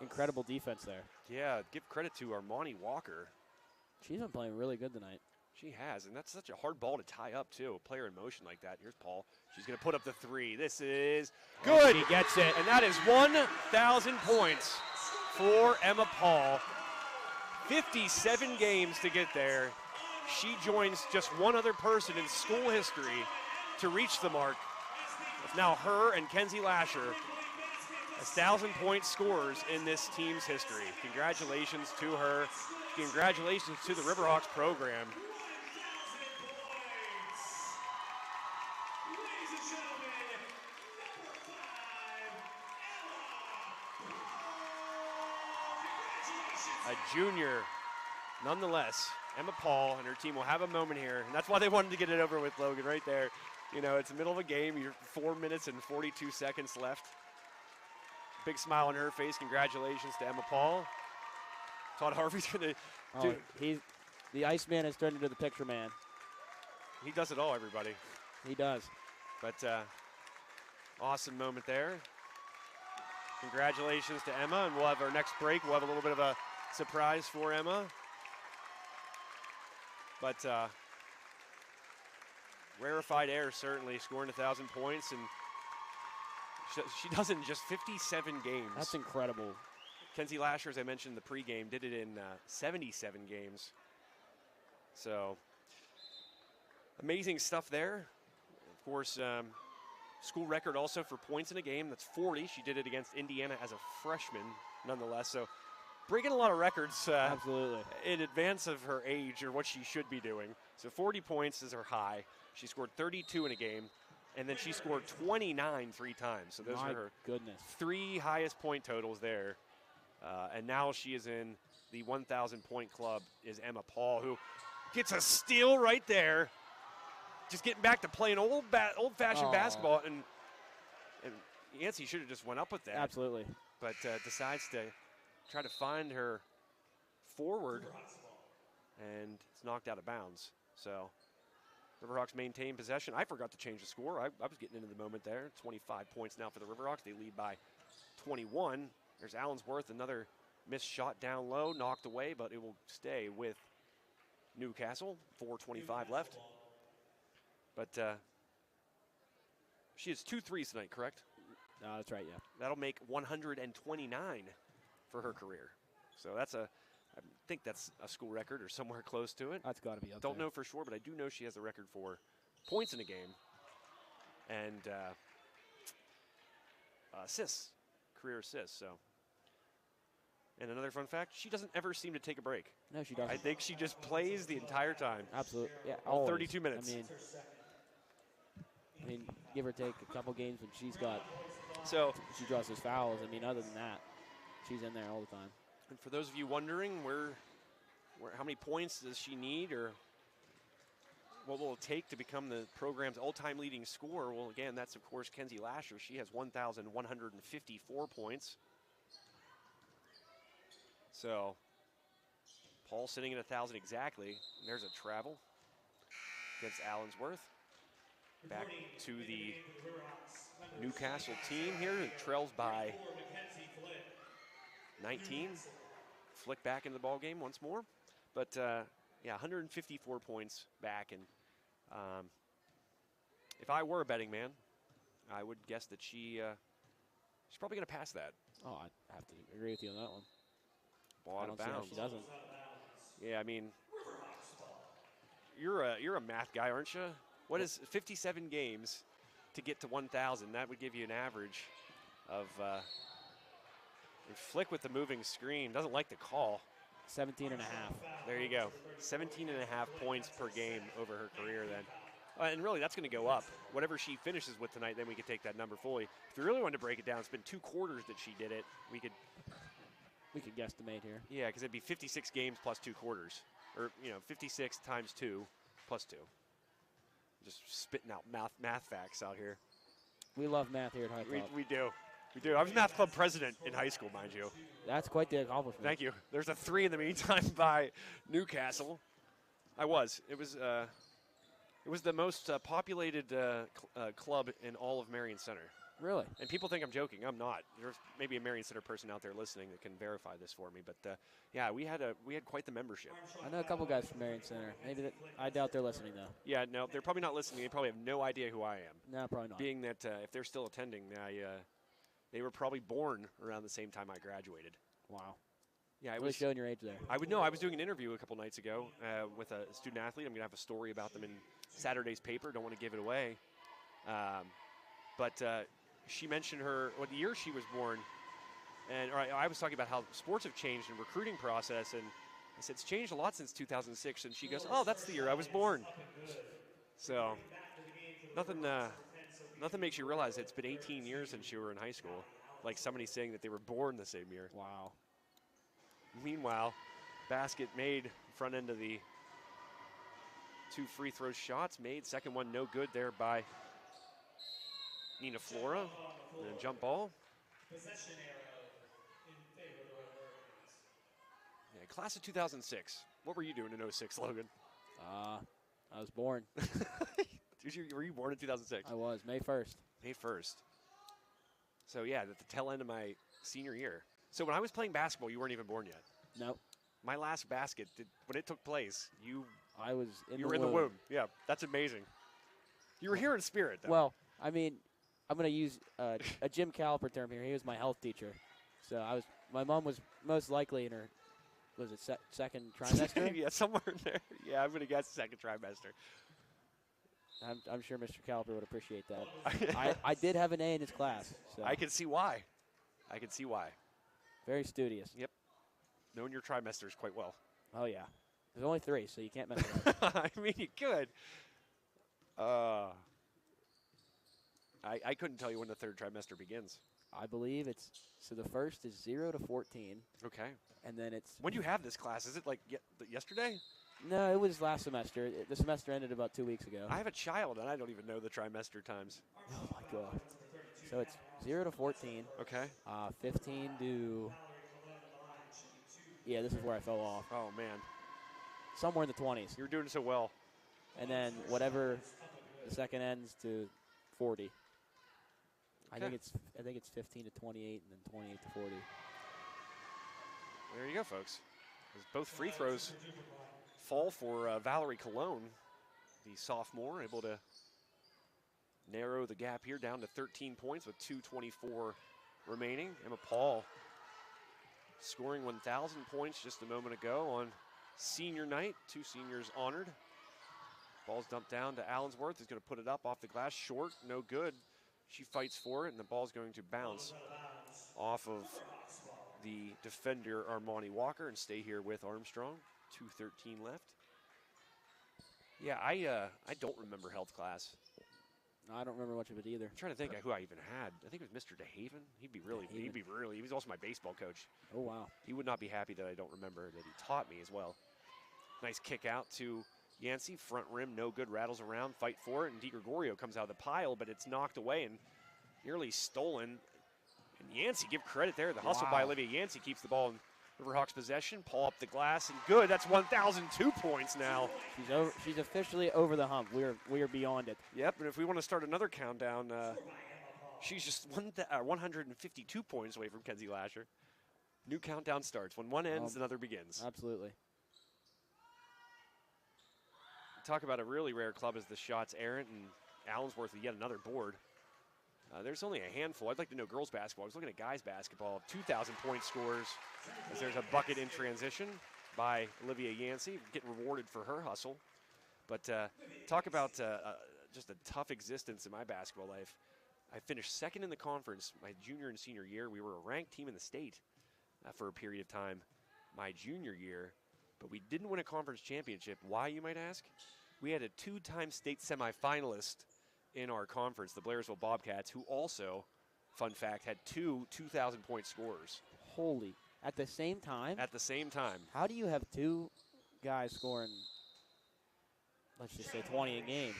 incredible defense there. Yeah, give credit to Armani Walker. She's been playing really good tonight. She has, and that's such a hard ball to tie up, too. A player in motion like that. Here's Paul. She's going to put up the 3. This is good. She gets it. And that is 1,000 points for Emma Paul. 57 games to get there. She joins just one other person in school history to reach the mark. It's now her and Kenzie Lasher as 1,000-point scorers in this team's history. Congratulations to her. Congratulations to the Riverhawks program. A junior, nonetheless. Emma Paul and her team will have a moment here, and that's why they wanted to get it over with, Logan, right there. It's the middle of a game. You're 4 minutes and 42 seconds left. Big smile on her face. Congratulations to Emma Paul. Todd Harvey's going to the Iceman has turned into the picture man. He does it all, everybody. He does. But awesome moment there. Congratulations to Emma, and we'll have our next break. We'll have a little bit of a surprise for Emma. But rarefied air, certainly, scoring 1,000 points, and she does it in just 57 games. That's incredible. Kenzie Lasher, as I mentioned in the pregame, did it in 77 games. So, amazing stuff there. Of course, school record also for points in a game. That's 40. She did it against Indiana as a freshman, nonetheless. So, breaking a lot of records Absolutely. in advance of her age or what she should be doing. So 40 points is her high. She scored 32 in a game, and then she scored 29 3 times. So those My are her goodness. 3 highest point totals there. And now she is in the 1,000-point club is Emma Paul, who gets a steal right there. Just getting back to playing old-fashioned basketball. And Yancey should have just went up with that. Absolutely. But decides to try to find her forward, and it's knocked out of bounds. So Riverhawks maintain possession. I forgot to change the score. I was getting into the moment there. 25 points now for the Riverhawks. They lead by 21. There's Allensworth, another missed shot down low, knocked away, but it will stay with Newcastle. 4:25 left. But she has 2 threes tonight, correct? No, that's right, yeah. That'll make 129 for her career. So I think that's a school record or somewhere close to it. That's got to be up Don't there. know for sure, but I do know she has the record for points in a game and assists, career assists. So, and another fun fact, she doesn't ever seem to take a break. No, she doesn't. I think she just plays the entire time. Absolutely. Yeah, All always. 32 minutes. I mean, give or take a couple games when she draws those fouls. I mean, other than that, she's in there all the time. And for those of you wondering how many points does she need, or what will it take to become the program's all-time leading scorer? Well, again, that's of course Kenzie Lasher. She has 1,154 points. So Paul sitting at 1,000 exactly. And there's a travel against Allensworth. Back to the Newcastle team here. It trails by 19. Flick back into the ball game once more. But, 154 points back. And if I were a betting man, I would guess that she's probably going to pass that. Oh, I have to agree with you on that one. Ball out of I don't bounds. see how she doesn't. Yeah, I mean, you're a math guy, aren't you? What is 57 games to get to 1,000? That would give you an average of Flick with the moving screen. Doesn't like the call. 17 and a half. There you go. 17 and a half points per game over her career then. And really, that's going to go up. Whatever she finishes with tonight, then we could take that number fully. If you really wanted to break it down, it's been 2 quarters that she did it. We could guesstimate here. Yeah, because it'd be 56 games plus 2 quarters. Or, 56 times 2 plus 2. Just spitting out math facts out here. We love math here at High Top. We do. We do. I was math club president in high school, mind you. That's quite the accomplishment. Thank you. There's a 3 in the meantime by Newcastle. I was. It was the most populated club in all of Marion Center. Really? And people think I'm joking. I'm not. There's maybe a Marion Center person out there listening that can verify this for me. But we had quite the membership. I know a couple guys from Marion Center. I doubt they're listening though. Yeah, no, they're probably not listening. They probably have no idea who I am. No, probably not. Being that if they're still attending, they were probably born around the same time I graduated. Wow. Yeah, it really was showing your age there. I was doing an interview a couple nights ago with a student athlete. I'm going to have a story about them in Saturday's paper. Don't want to give it away. But she mentioned what year she was born. And I was talking about how sports have changed in recruiting process. And I said, it's changed a lot since 2006. And she goes, oh, that's the year I was born. So nothing makes you realize it's been 18 years since you were in high school. Like somebody saying that they were born the same year. Wow. Meanwhile, basket made, front end of the 2 free throw shots made. Second one no good there by Nina Flora. And a jump ball. Possession arrow in favor of the Red Hurricanes. Yeah, class of 2006. What were you doing in 06, Logan? I was born. Were you born in 2006? I was, May 1st. May 1st. So, yeah, at the tail end of my senior year. So when I was playing basketball, you weren't even born yet. Nope. My last basket, when it took place, I was in you were in the womb. Yeah, that's amazing. You were here in spirit, though. Well, I mean, I'm going to use a Jim Caliper term here. He was my health teacher. So my mom was most likely in her, was it second trimester? Yeah, somewhere in there. Yeah, I'm going to guess second trimester. I'm sure Mr. Caliper would appreciate that. I did have an A in his class. So. I can see why. Very studious. Yep. known your trimesters quite well. Oh, yeah. There's only 3, so you can't mess with it. I mean, you could. I couldn't tell you when the 3rd trimester begins. I believe it's, so the first is 0 to 14, Okay. and then it's, When do you have this class? Is it like yesterday? no, it was last semester. The semester ended about 2 weeks ago. I have a child, and I don't even know the trimester times. Oh, my God. So it's 0 to 14, Okay. 15 to, yeah, this is where I fell off. Oh, man. Somewhere in the 20s. You're doing so well. And then whatever the second ends to 40. I think it's 15 to 28 and then 28 to 40. There you go, folks. As both free throws fall for Valerie Colon, the sophomore, able to narrow the gap here down to 13 points with 2:24 remaining. Emma Paul scoring 1,000 points just a moment ago on senior night. 2 seniors honored. Ball's dumped down to Allensworth, who's going to put it up off the glass. Short, no good. She fights for it, and the ball's going to bounce off of the defender, Armani Walker, and stay here with Armstrong. 2:13 left. Yeah, I don't remember health class. I don't remember much of it either. I'm trying to think of who I even had. I think it was Mr. DeHaven. He was also my baseball coach. Oh, wow. He would not be happy that I don't remember that he taught me as well. Nice kick out to Yancey, front rim, no good, rattles around, fight for it, and DiGregorio comes out of the pile, but it's knocked away and nearly stolen. And Yancey, give credit there. The hustle by Olivia Yancey keeps the ball in Riverhawks possession. Paul up the glass, and good. That's 1,002 points now. She's officially over the hump. We are beyond it. Yep, and if we want to start another countdown, she's just 152 points away from Kenzie Lasher. New countdown starts. When one ends, another begins. Absolutely. Talk about a really rare club as the shots errant, and Allensworth with yet another board. There's only a handful. I'd like to know girls basketball. I was looking at guys basketball. 2,000-point scores as there's a bucket in transition by Olivia Yancey, getting rewarded for her hustle. But talk about just a tough existence in my basketball life. I finished 2nd in the conference my junior and senior year. We were a ranked team in the state for a period of time my junior year, but we didn't win a conference championship. Why, you might ask? We had a 2-time state semifinalist in our conference, the Blairsville Bobcats, who also, fun fact, had 2 2,000-point scorers. Holy. At the same time? At the same time. How do you have 2 guys scoring, let's just say 20 a game?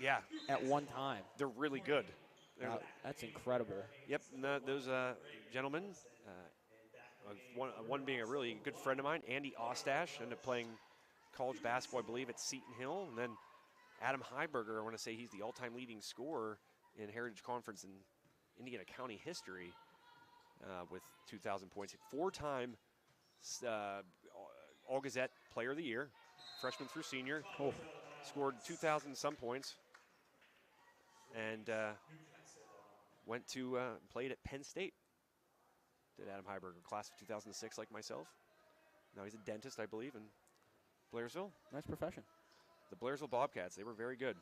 Yeah. At one time? They're really good. That's incredible. Yep, and those gentlemen, one being a really good friend of mine, Andy Ostash, ended up playing college basketball, I believe, at Seton Hill, and then Adam Heiberger, I want to say he's the all-time leading scorer in Heritage Conference in Indiana County history with 2,000 points. 4-time All-Gazette Player of the Year, freshman through senior. Oh. Scored 2,000 some points, and went to played at Penn State. Did Adam Heiberger, class of 2006, like myself. Now he's a dentist, I believe, in Blairsville. Nice profession. The Blairsville Bobcats, they were very good.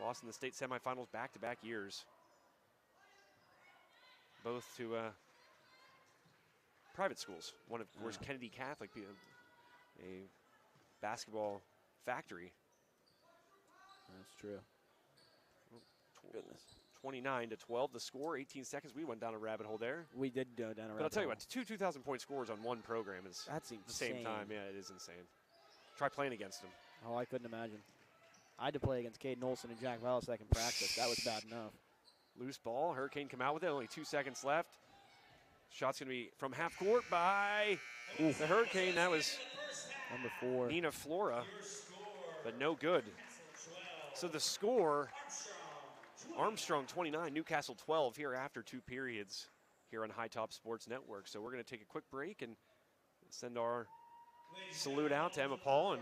Lost in the state semifinals back-to-back years. Both to private schools. One, of course, Kennedy Catholic, a basketball factory. That's true. Goodness. 29-12, the score, 18 seconds. We went down a rabbit hole there. We did go down a rabbit hole. But I'll tell you what, 2 2,000-point scores on one program is that's insane. At the same time. Yeah, it is insane. Try playing against them. Oh, I couldn't imagine. I had to play against Caden Olson and Jack Valasek in practice. That was bad enough. Loose ball. Hurricane come out with it. Only 2 seconds left. Shot's going to be from half court by the Hurricane. That was number 4. Nina Flora, but no good. So the score, Armstrong 29, Newcastle 12 here after 2 periods here on High Top Sports Network. So we're going to take a quick break and send our salute out to Emma Paul, and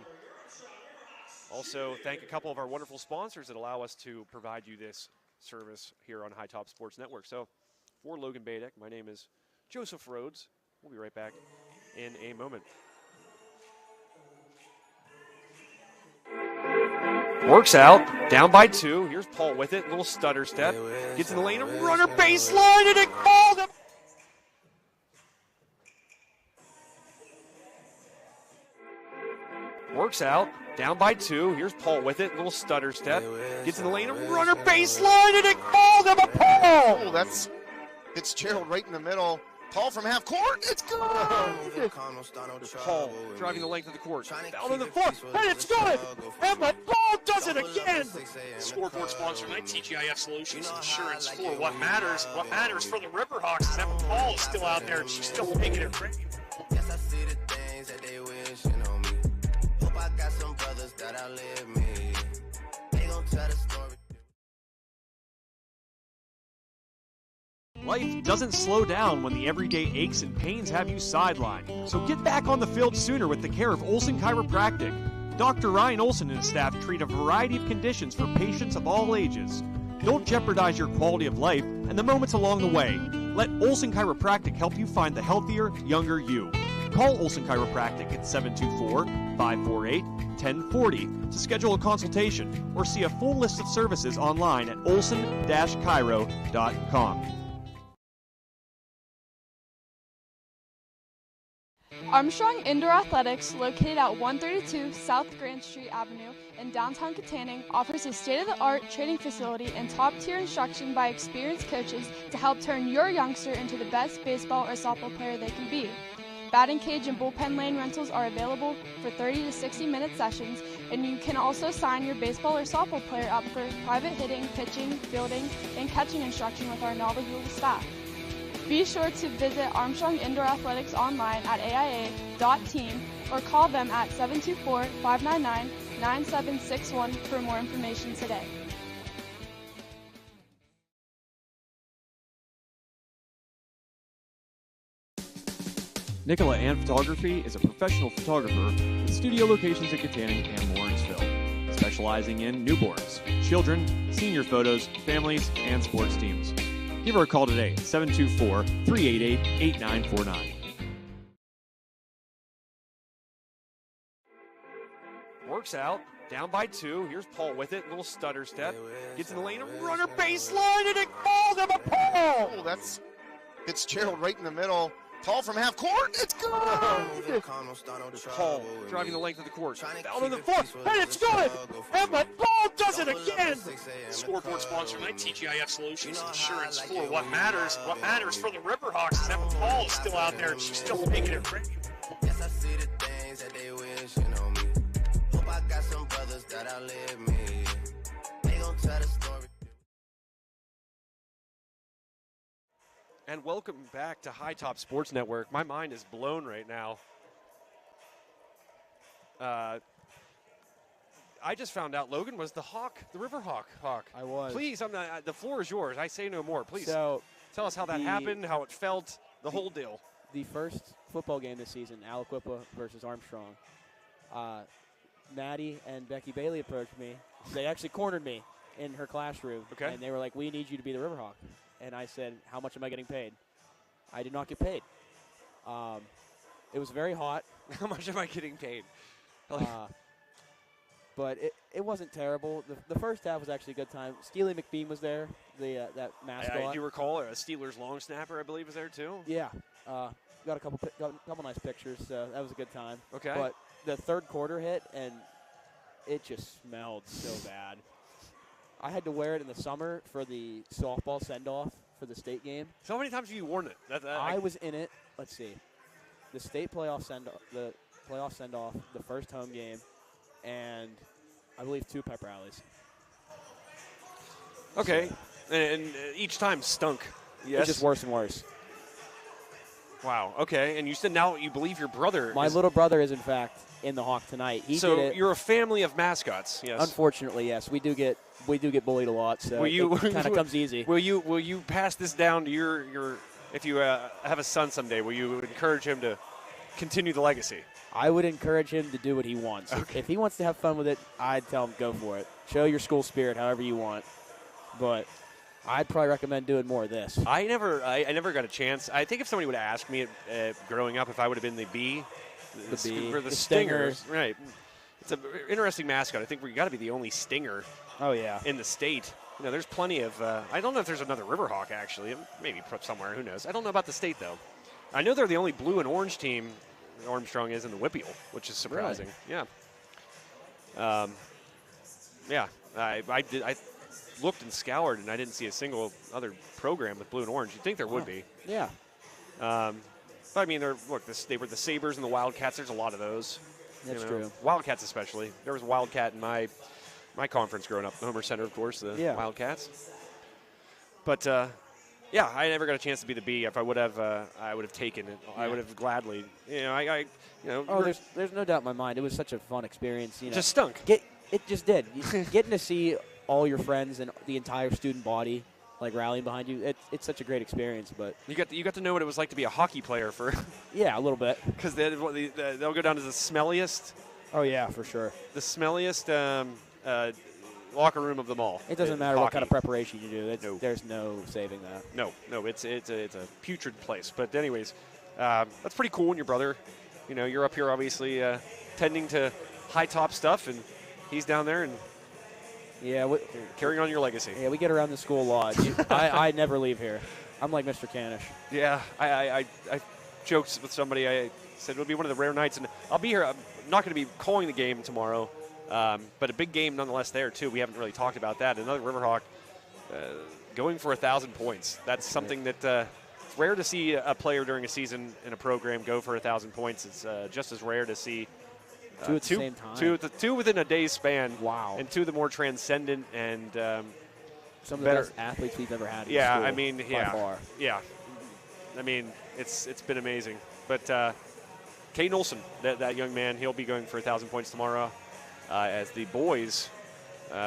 also thank a couple of our wonderful sponsors that allow us to provide you this service here on High Top Sports Network. So for Logan Badek, my name is Joseph Rhodes. We'll be right back in a moment. Works out, down by 2. Here's Paul with it, little stutter step. Gets in the lane, a runner baseline, and it called up. Works out. Down by 2. Here's Paul with it. Little stutter step. Gets in the lane. Runner baseline, and it called him a Paul. Oh, that's Fitzgerald right in the middle. Paul from half court. It's good. Paul driving the length of the court. Down on the floor, and it's good. And my ball does it again. Scoreboard sponsor tonight, TGIF Solutions, insurance for what matters. What matters for the Riverhawks is that Paul is still out there and she's still making it great. Yes, I see the things that they wishing on me. Hope I got some brothers that outlive me. They gon' tell the story. Life doesn't slow down when the everyday aches and pains have you sidelined. So get back on the field sooner with the care of Olson Chiropractic. Dr. Ryan Olson and his staff treat a variety of conditions for patients of all ages. Don't jeopardize your quality of life and the moments along the way. Let Olson Chiropractic help you find the healthier, younger you. Call Olson Chiropractic at 724-548-1040 to schedule a consultation or see a full list of services online at olson-chiro.com. Armstrong Indoor Athletics, located at 132 South Grand Street Avenue in downtown Katanning, offers a state-of-the-art training facility and top-tier instruction by experienced coaches to help turn your youngster into the best baseball or softball player they can be. Batting cage and bullpen lane rentals are available for 30 to 60-minute sessions, and you can also sign your baseball or softball player up for private hitting, pitching, fielding, and catching instruction with our knowledgeable staff. Be sure to visit Armstrong Indoor Athletics online at aia.team or call them at 724-599-9761 for more information today. Nicola Ann Photography is a professional photographer with studio locations in Katanning and Lawrenceville, specializing in newborns, children, senior photos, families, and sports teams. Give her a call today at 724-388-8949. Works out. Down by 2. Here's Paul with it. Little stutter step. Gets in the lane. Runner baseline, and it called him a Paul. Oh, that's Fitzgerald right in the middle. Paul from half court. It's good. Paul driving the length of the court. Down on the floor, and it's good. And my ball does it again. Scoreboard sponsor tonight, TGIF Solutions, insurance for what matters. What matters for the Riverhawks is that Paul is still out there and she's still making it great. Yes, I see the things that they wishing on me. Hope I got some brothers that outlive me. They gon' tell the story. And welcome back to High Top Sports Network. My mind is blown right now. I just found out Logan was the Hawk, the Riverhawk Hawk. I was. Please, the floor is yours. I say no more. Please So tell us how that happened, how it felt, the whole deal. the first football game this season, Aliquippa versus Armstrong, Maddie and Becky Bailey approached me. They actually cornered me in her classroom. Okay. And they were like, we need you to be the Riverhawk. And I said, how much am I getting paid? I did not get paid. It was very hot. How much am I getting paid? But it wasn't terrible. The first half was actually a good time. Steely McBeam was there, that mascot. I do recall a Steelers long snapper, I believe, was there too. Yeah. Got a couple nice pictures, so that was a good time. Okay. But the third quarter hit, and it just smelled so bad. I had to wear it in the summer for the softball send-off for the state game. So how many times have you worn it? I was in it. Let's see. The state playoff send-off, the first home game, and I believe 2 pep rallies. Okay. And each time stunk. Yes. It's just worse and worse. Wow. Okay. And you said now you believe your brother. My little brother is, in fact, in the Hawk tonight. He so did it. You're a family of mascots. Yes. Unfortunately, yes. We do get bullied a lot, so it kind of comes easy. Will you pass this down to your if you have a son someday? Will you encourage him to continue the legacy? I would encourage him to do what he wants. Okay. If he wants to have fun with it, I'd tell him go for it. Show your school spirit however you want. But I'd probably recommend doing more of this. I never got a chance. I think if somebody would have asked me growing up if I would have been the bee, for the Stingers, right? It's an interesting mascot. I think we got to be the only Stinger. Oh yeah. In the state, there's plenty of. I don't know if there's another Riverhawk actually. Maybe somewhere. Who knows? I don't know about the state though. I know they're the only blue and orange team. Armstrong is in the WPIAL, which is surprising. Really? Yeah. Yeah, I looked and scoured, and I didn't see a single other program with blue and orange. You'd think there would be. Yeah. But I mean, they were the Sabres and the Wildcats. There's a lot of those. That's true. Wildcats especially. There was a Wildcat in my conference growing up. The Homer Center, of course, the Wildcats. But yeah, I never got a chance to be the B. If I would have taken it. I would have gladly. There's no doubt in my mind. It was such a fun experience. You know, just stunk. It just did. Getting to see all your friends and the entire student body like rallying behind you. It's such a great experience. But you got to know what it was like to be a hockey player for. Yeah, a little bit. Because they'll go down to the smelliest. Oh yeah, for sure. The smelliest locker room of them all. It doesn't matter hockey. what kind of preparation you do. No. There's no saving that. No, it's a putrid place. But anyways, that's pretty cool when your brother, you're up here obviously tending to high top stuff, and he's down there and carrying on your legacy. Yeah, we get around the school a lot. I never leave here. I'm like Mr. Canish. Yeah, I joked with somebody. I said it'll be one of the rare nights, and I'll be here. I'm not going to be calling the game tomorrow. But a big game nonetheless there, too. We haven't really talked about that. Another Riverhawk going for 1,000 points. That's something that it's rare to see a player during a season in a program go for 1,000 points. It's just as rare to see two at the same time. Two within a day's span. Wow. And two of the more transcendent and some of the best athletes we've ever had in yeah, school, I mean, by yeah. far. Yeah. I mean, it's been amazing. But Caden Olson, that young man, he'll be going for 1,000 points tomorrow. As the boys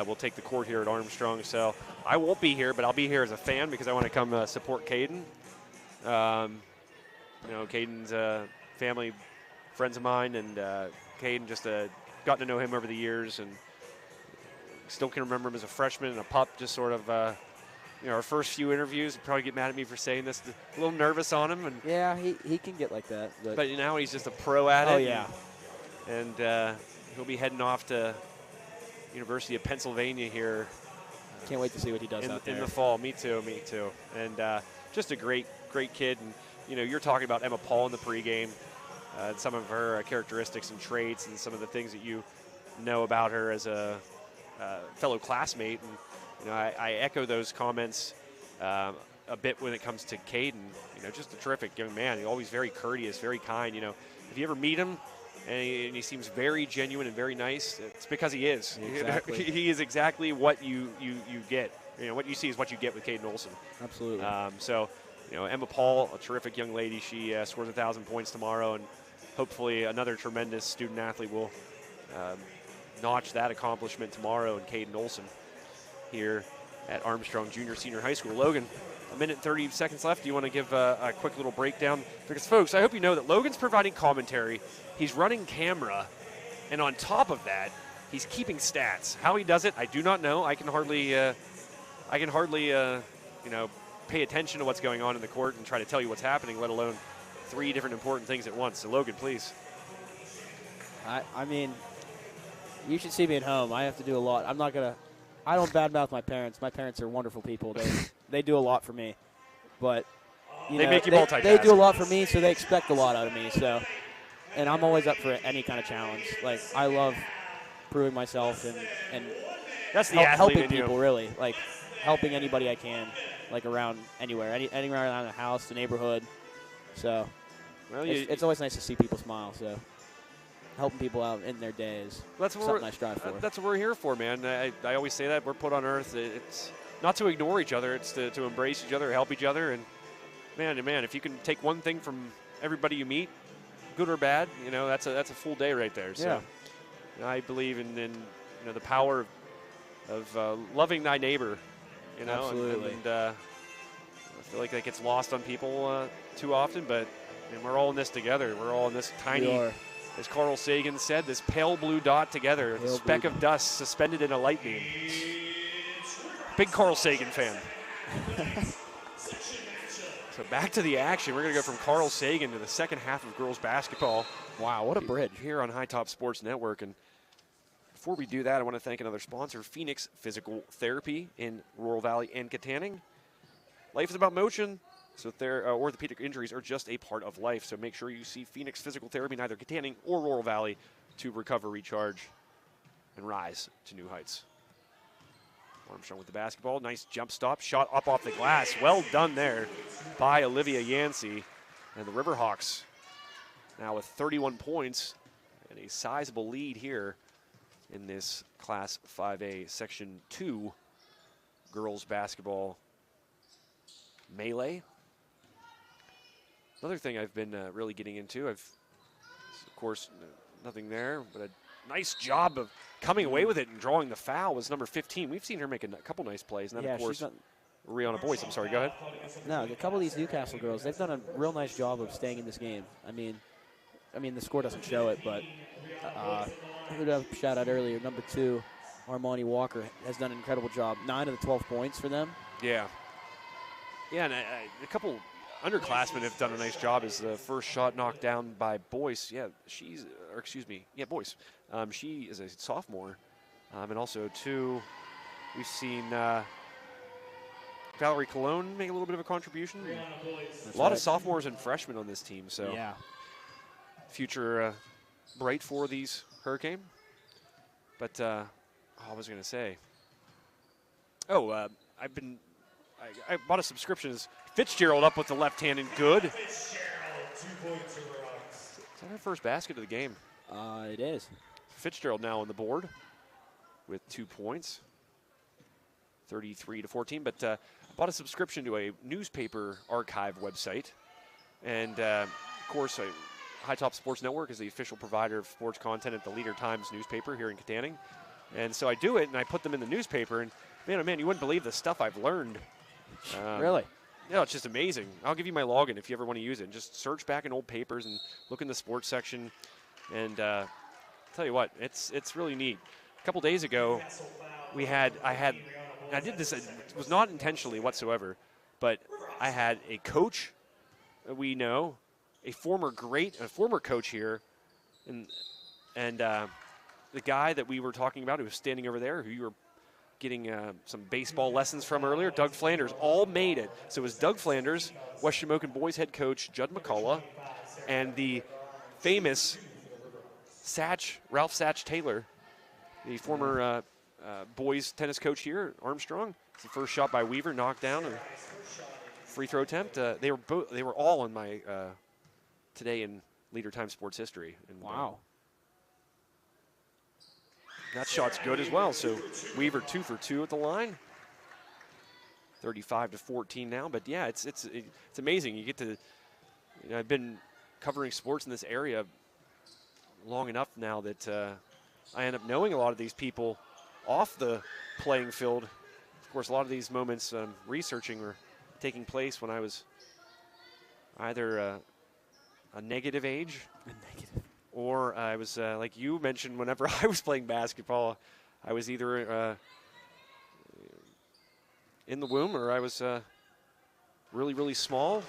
will take the court here at Armstrong. So I won't be here, but I'll be here as a fan because I want to come support Caden. Caden's family, friends of mine, and Caden just gotten to know him over the years and still can remember him as a freshman and a pup, just sort of, our first few interviews. He'd probably get mad at me for saying this, a little nervous on him. And yeah, he can get like that. But now he's just a pro at it. Oh, yeah. And he'll be heading off to University of Pennsylvania here. Can't wait to see what he does out there. In the fall. Me too. And just a great kid. And, you're talking about Emma Paul in the pregame, some of her characteristics and traits and some of the things that you know about her as a fellow classmate. And, I echo those comments a bit when it comes to Caden. Just a terrific young man. He's always very courteous, very kind. If you ever meet him, and he seems very genuine and very nice, it's because he is. Exactly. He is exactly what you get. What you see is what you get with Caden Olson. Absolutely. Emma Paul, a terrific young lady. She scores 1,000 points tomorrow, and hopefully another tremendous student athlete will notch that accomplishment tomorrow in Caden Olson here at Armstrong Junior Senior High School. Logan, a minute and 30 seconds left. Do you want to give a quick little breakdown? Because, folks, I hope you know that Logan's providing commentary. He's running camera, and on top of that, he's keeping stats. How he does it, I do not know. I can hardly pay attention to what's going on in the court and try to tell you what's happening, let alone 3 different important things at once. So, Logan, please. I mean, you should see me at home. I have to do a lot. I don't badmouth my parents. My parents are wonderful people. They do a lot for me. But, they make you multitask. They do a lot for me, so they expect a lot out of me. So, and I'm always up for any kind of challenge. Like, I love proving myself and that's the helping people, really. Like, helping anybody I can, like, around anywhere. Anywhere around the house, the neighborhood. So, it's always nice to see people smile. So, helping people out in their days. That's something I strive for. That's what we're here for, man. I always say that. We're put on earth. It's not to ignore each other. It's to embrace each other, help each other. And, man, if you can take one thing from everybody you meet, good or bad, that's a full day right there. So I believe in the power of loving thy neighbor, Absolutely. And I feel like that gets lost on people too often, but we're all in this together. We're all in this tiny, as Carl Sagan said, this pale blue dot together, a speck of dust suspended in a light beam. Big Carl Sagan fan. So back to the action. We're going to go from Carl Sagan to the second half of girls basketball. Wow, what a bridge. Here on High Top Sports Network. And before we do that, I want to thank another sponsor, Phoenix Physical Therapy in Rural Valley and Katanning. Life is about motion, so orthopedic injuries are just a part of life. So make sure you see Phoenix Physical Therapy in either Katanning or Rural Valley to recover, recharge, and rise to new heights. Armstrong with the basketball. Nice jump stop. Shot up off the glass. Well done there by Olivia Yancey. And the Riverhawks now with 31 points and a sizable lead here in this Class 5A Section 2 girls basketball melee. Another thing I've been really getting into, of course, nothing there, but a nice job of coming away with it and drawing the foul was number 15. We've seen her make a couple nice plays. And then, of course, Rihanna Boyce. I'm sorry, go ahead. No, a couple of these Newcastle girls, they've done a real nice job of staying in this game. I mean, the score doesn't show it, but who did I shout out earlier? Number 2, Armani Walker, has done an incredible job. 9 of the 12 points for them. Yeah. Yeah, and a couple underclassmen have done a nice job as the first shot knocked down by Boyce. Yeah, Boyce. She is a sophomore. And also, too, we've seen Valerie Colon make a little bit of a contribution. A lot of sophomores and freshmen on this team, so yeah, future bright for these Hurricane. But I was going to say, I bought a subscription as Fitzgerald up with the left hand and good. Is that her first basket of the game? It is. Fitzgerald now on the board with 2 points, 33-14. But I bought a subscription to a newspaper archive website. And, of course, High Top Sports Network is the official provider of sports content at the Leader Times newspaper here in Katanning. And so I do it, and I put them in the newspaper. And, man, oh, man, you wouldn't believe the stuff I've learned. Really? Yeah, it's just amazing. I'll give you my login if you ever want to use it. Just search back in old papers and look in the sports section. And tell you what, it's really neat. A couple days ago, I did this. It was not intentionally whatsoever, but I had a coach that we know, a former coach here, and the guy that we were talking about who was standing over there, who you were getting some baseball lessons from earlier, Doug Flanders, all made it. So it was Doug Flanders, West Shamokin boys head coach Judd McCullough, and the famous Ralph Satch Taylor, the former boys tennis coach here, Armstrong. It's the first shot by Weaver, knocked down, and free throw attempt. They were all on my Today in Leader Time Sports history. And, wow. That shot's good as well. So Weaver 2 for 2 at the line. 35-14 now. But yeah, it's amazing. You get to. I've been covering sports in this area long enough now that I end up knowing a lot of these people off the playing field. Of course, a lot of these moments researching were taking place when I was either a negative age. Or I was, like you mentioned, whenever I was playing basketball, I was either in the womb or I was really, really small.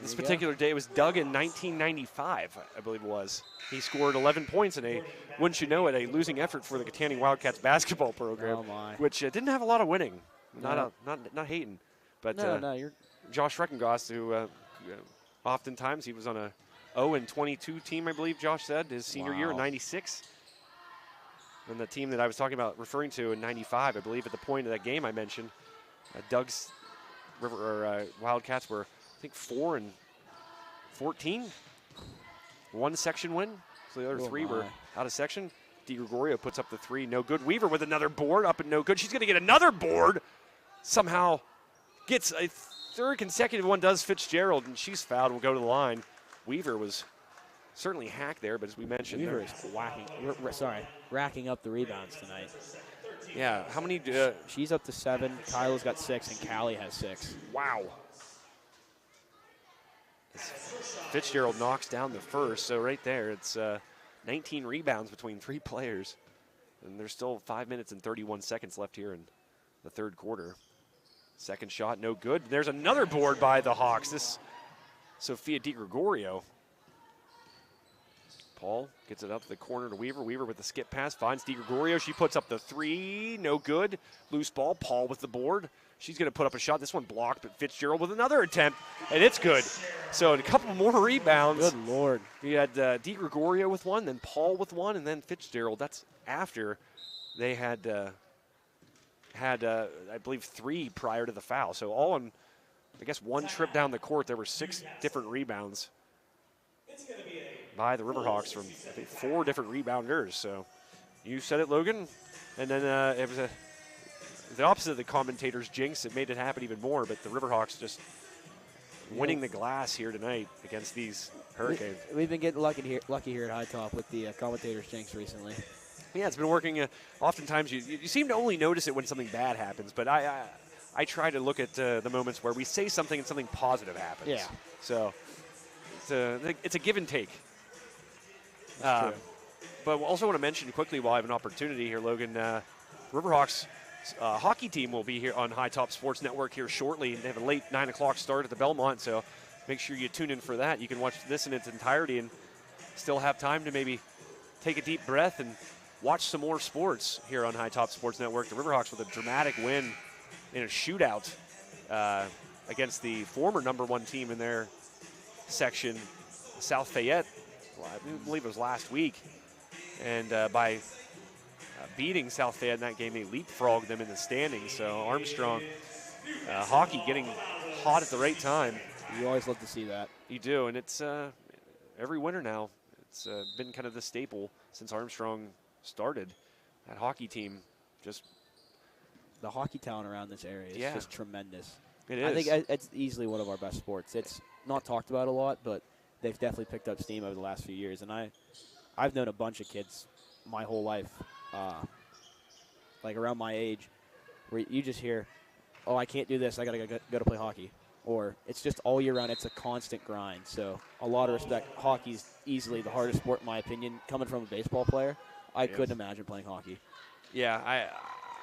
This particular day was Doug in 1995, I believe it was. He scored 11 points in wouldn't you know it, a losing effort for the Katanning Wildcats basketball program, which didn't have a lot of winning. Not hating. But you're Josh Reckengoss, who oftentimes he was on a 0-22 team, I believe Josh said, his senior year in 96. And the team that I was talking about, referring to in 95, I believe at the point of that game I mentioned, Doug's Wildcats were, I think, 4-14. One section win, so the other three were out of section. DiGregorio puts up the 3, no good. Weaver with another board, up and no good. She's going to get another board. Somehow gets a third consecutive one, does Fitzgerald, and she's fouled and will go to the line. Weaver was certainly hacked there, but as we mentioned, Weaver is racking up the rebounds tonight. Yeah, how many? She's up to 7. Kyla's got 6, and Callie has 6. Wow. Fitzgerald knocks down the first, so right there, it's 19 rebounds between 3 players, and there's still 5 minutes and 31 seconds left here in the third quarter. Second shot, no good. There's another board by the Hawks. This Sophia DiGregorio. Paul gets it up to the corner to Weaver. Weaver with the skip pass, finds DiGregorio. She puts up the 3, no good. Loose ball, Paul with the board. She's going to put up a shot. This one blocked, but Fitzgerald with another attempt, and it's good. So a couple more rebounds. Good Lord. You had Di Gregorio with one, then Paul with one, and then Fitzgerald. That's after they had I believe 3 prior to the foul. So all in, I guess, one trip down the court, there were 6 different rebounds by the Riverhawks from, I think, 4 different rebounders. So you said it, Logan. And then it was the opposite of the commentators' jinx. It made it happen even more, but the Riverhawks just winning the glass here tonight against these Hurricanes. We've been getting lucky here at High Top with the commentators' jinx recently. Yeah, it's been working. Oftentimes you seem to only notice it when something bad happens, but I try to look at the moments where we say something and something positive happens. Yeah. So it's a give and take. True. But I also want to mention quickly while I have an opportunity here, Logan, Riverhawks hockey team will be here on High Top Sports Network here shortly. They have a late 9 o'clock start at the Belmont, so make sure you tune in for that. You can watch this in its entirety and still have time to maybe take a deep breath and watch some more sports here on High Top Sports Network. The Riverhawks with a dramatic win in a shootout against the former #1 team in their section, South Fayette. Well, I believe it was last week. And by beating South Fayette in that game, they leapfrogged them in the standings. So Armstrong hockey getting hot at the right time. You always love to see that. You do, and it's every winter now. It's been kind of the staple since Armstrong started. That hockey team just... The hockey talent around this area is just tremendous. It is. I think it's easily one of our best sports. It's not talked about a lot, but they've definitely picked up steam over the last few years. And I've known a bunch of kids my whole life, like around my age, where you just hear, oh, I can't do this, I got to go to play hockey. Or it's just all year round, it's a constant grind. So a lot of respect. Hockey's easily the hardest sport, in my opinion. Coming from a baseball player, I couldn't imagine playing hockey. Yeah,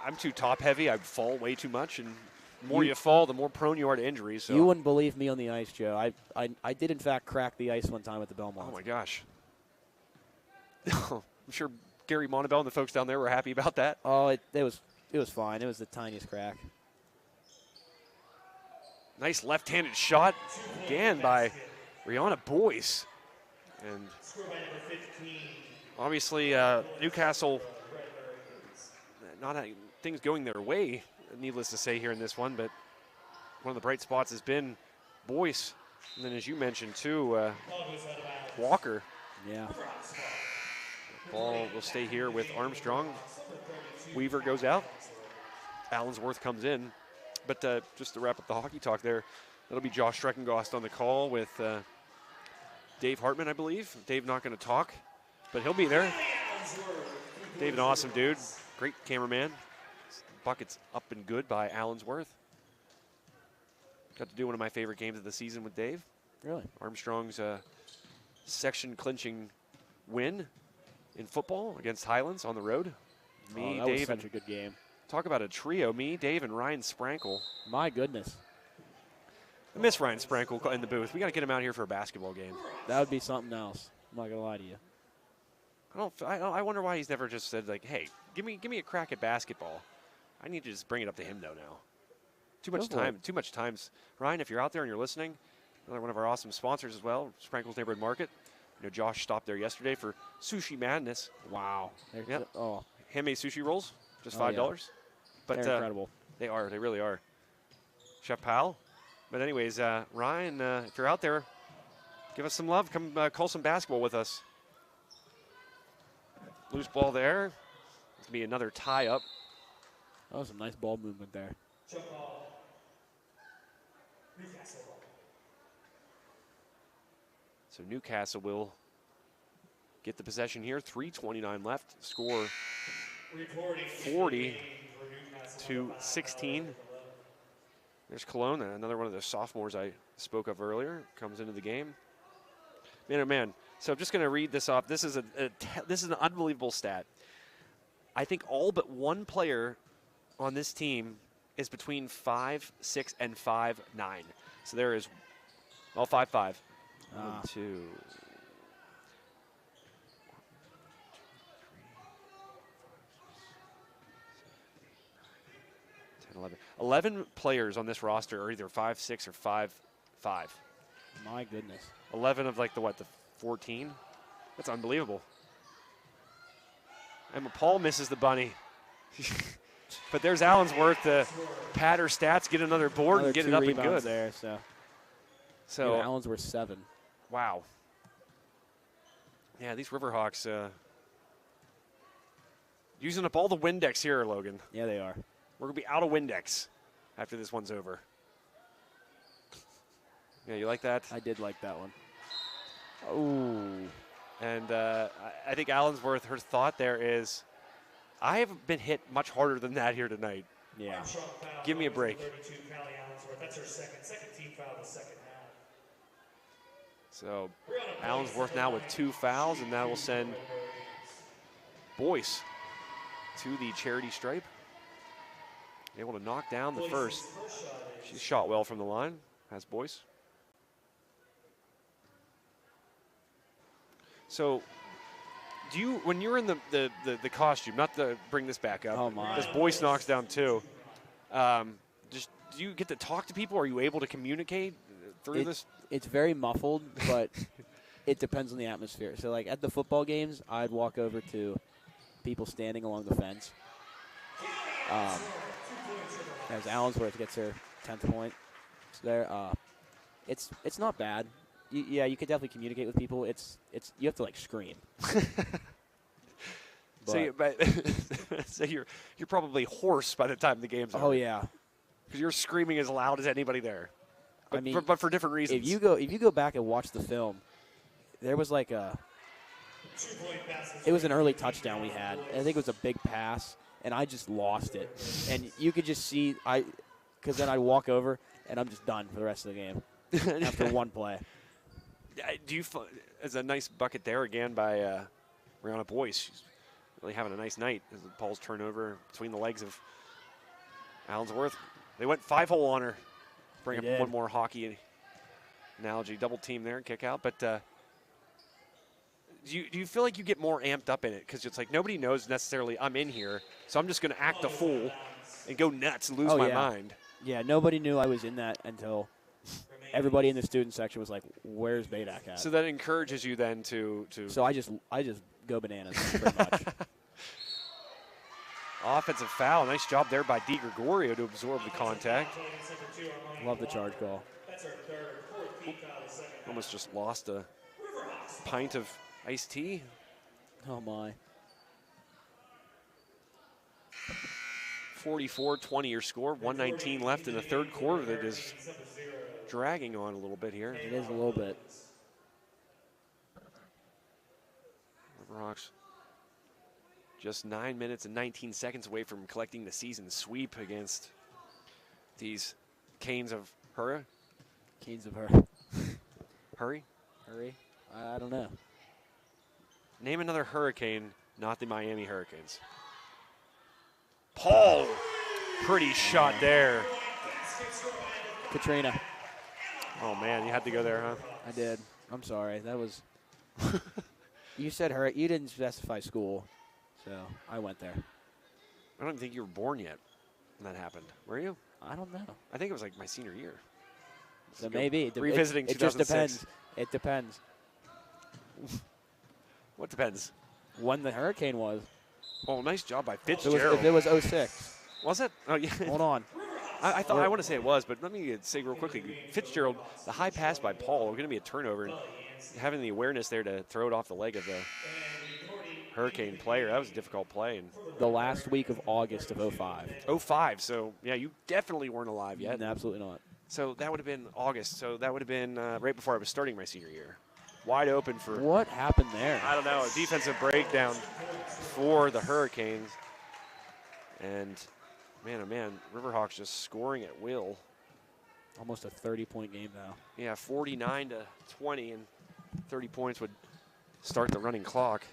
I'm too top heavy. I fall way too much, and the more you fall, the more prone you are to injuries. So. You wouldn't believe me on the ice, Joe. I did, in fact, crack the ice one time at the Belmont. Oh, my gosh. I'm sure Gary Montebell and the folks down there were happy about that. Oh, it was fine. It was the tiniest crack. Nice left-handed shot again by Rihanna Boyce. And obviously Newcastle, not things going their way, needless to say here in this one, but one of the bright spots has been Boyce. And then as you mentioned too, Walker. Yeah. Ball will stay here with Armstrong. Weaver goes out. Allensworth comes in. But just to wrap up the hockey talk there, that'll be Josh Streckengost on the call with Dave Hartman, I believe. Dave not going to talk, but he'll be there. Dave, an awesome dude. Great cameraman. Buckets up and good by Allensworth. Got to do one of my favorite games of the season with Dave. Really? Armstrong's section clinching win in football against Highlands on the road. Me, that Dave, was such a good game. Talk about a trio. Me, Dave, and Ryan Sprankle. My goodness. I miss Ryan Sprankle in the booth. We got to get him out here for a basketball game. That would be something else. I'm not going to lie to you. I wonder why he's never just said, like, hey, give me a crack at basketball. I need to just bring it up to him, though, now. Too much time. Ryan, if you're out there and you're listening, another one of our awesome sponsors as well, Sprankle's Neighborhood Market. You know, Josh stopped there yesterday for Sushi Madness. Wow. Yep. Oh. Handmade sushi rolls, just $5. Yeah. But they're incredible. They are. They really are. Chef Powell. But anyways, Ryan, if you're out there, give us some love. Come call some basketball with us. Loose ball there. It's going to be another tie-up. That was some nice ball movement there. So Newcastle will get the possession here. 3:29 left. Score 40-16. There's Cologne, another one of the sophomores I spoke of earlier, comes into the game. Man, oh man. So I'm just going to read this off. This is this is an unbelievable stat. I think all but one player on this team is between 5'6" and 5'9". So there is, all 5'5". 1, 2, 10, 11 players on this roster are either 5'6" or 5'5". My goodness. 11 of like the 14? That's unbelievable. Emma Paul misses the bunny. But there's Allensworth to pad her stats, get another board, and get it up and good. There, so yeah, Allensworth 7. Wow. Yeah, these Riverhawks using up all the Windex here, Logan. Yeah, they are. We're going to be out of Windex after this one's over. Yeah, you like that? I did like that one. Oh. And I think Allensworth, her thought there is, I haven't been hit much harder than that here tonight. Yeah. Give me a break. 32, Callie Allensworth. That's her second team foul the second half. So Allensworth now with 2 fouls, and that will send Boyce to the charity stripe. Able to knock down the first. She shot well from the line, has Boyce. So, do you, when you're in the costume, not to bring this back up, oh my, because Boyce knocks down 2, just do you get to talk to people? Are you able to communicate through this? It's very muffled, but it depends on the atmosphere. So, like at the football games, I'd walk over to people standing along the fence. As Allensworth gets her 10th point there, it's not bad. You could definitely communicate with people. It's you have to like scream. So you're probably hoarse by the time the game's over. Oh yeah, because you're screaming as loud as anybody there. But, I mean, but for different reasons. If you go back and watch the film, there was like it was an early touchdown we had. I think it was a big pass, and I just lost it. And you could just see because then I walk over and I'm just done for the rest of the game after one play. Do you? As a nice bucket there again by Brianna Boyce. She's really having a nice night as Paul's turnover between the legs of Allensworth. They went 5-hole on her. Bring up one more hockey analogy, double team there and kick out. But do you feel like you get more amped up in it? Because it's like nobody knows necessarily I'm in here, so I'm just going to act a fool and go nuts and lose my mind. Yeah, nobody knew I was in that until everybody in the student section was like, "Where's Badak at?" So that encourages you then to. So I just go bananas pretty much. Offensive foul. Nice job there by Di Gregorio to absorb the contact. Love the charge call. Almost just lost a pint of iced tea. Oh my. 44-20 your score. 1:19 left in the third quarter. That is dragging on a little bit here. It is a little bit. Riverhawks just 9 minutes and 19 seconds away from collecting the season sweep against these Canes of Hurra. Canes of Hurry? I don't know. Name another hurricane, not the Miami Hurricanes. Paul, pretty shot there. Katrina. Oh man, you had to go there, huh? I did. I'm sorry. That was. You said her. You didn't specify school, so I went there. I don't even think you were born yet when that happened. Were you? I don't know. I think it was like my senior year. So maybe revisiting. It just depends. It depends. What depends? When the hurricane was. Oh, nice job by Fitzgerald. If it was 06. Was it? Oh yeah. Hold on. I thought I want to say it was, but let me say real quickly. Fitzgerald, the high pass by Paul, going to be a turnover, and having the awareness there to throw it off the leg of the Hurricane player. That was a difficult play. And the last week of August of 05. 05. So yeah, you definitely weren't alive yet. No, absolutely not. So that would have been August. So that would have been right before I was starting my senior year. Wide open for. What happened there? I don't know. A defensive breakdown for the Hurricanes. And man, oh man, Riverhawks just scoring at will. Almost a 30-point game now. Yeah, 49-20, and 30 points would start the running clock.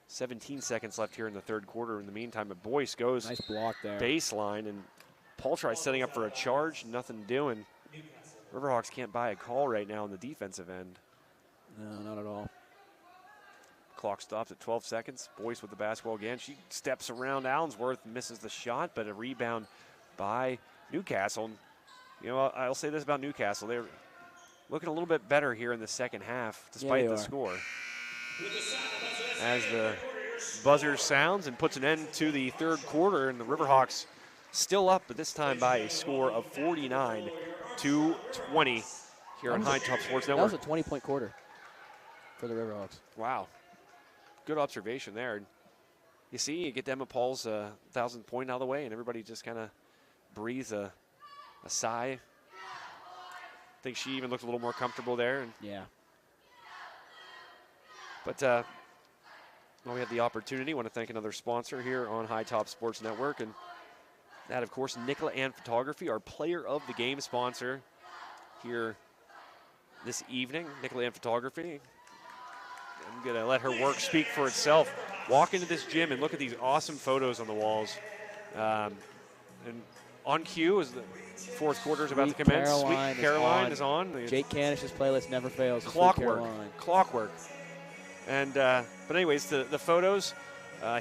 17 seconds left here in the third quarter. In the meantime, but Boyce goes nice block there. Baseline, and Paul tries setting up for a charge. Nothing doing. Riverhawks can't buy a call right now on the defensive end. No, not at all. Clock stops at 12 seconds. Boyce with the basketball again. She steps around Allensworth, misses the shot, but a rebound by Newcastle. And, you know, I'll say this about Newcastle. They're looking a little bit better here in the second half, despite the score. As the buzzer sounds and puts an end to the third quarter, and the Riverhawks still up, but this time by a score of 49-20 here on High Top Sports Network. That was a 20-point quarter for the Riverhawks. Wow. Good observation there. You see, you get Emma Paul's 1,000th point out of the way, and everybody just kind of breathes a sigh. I think she even looked a little more comfortable there. And yeah. But well, we had the opportunity. I want to thank another sponsor here on High Top Sports Network, and that, of course, Nicola Ann Photography, our player of the game sponsor here this evening. Nicola Ann Photography. I'm going to let her work speak for itself. Walk into this gym and look at these awesome photos on the walls. And on cue as the fourth quarter is about to commence. Sweet Caroline is on. Jake Canish's playlist never fails. Clockwork. And but anyways, the photos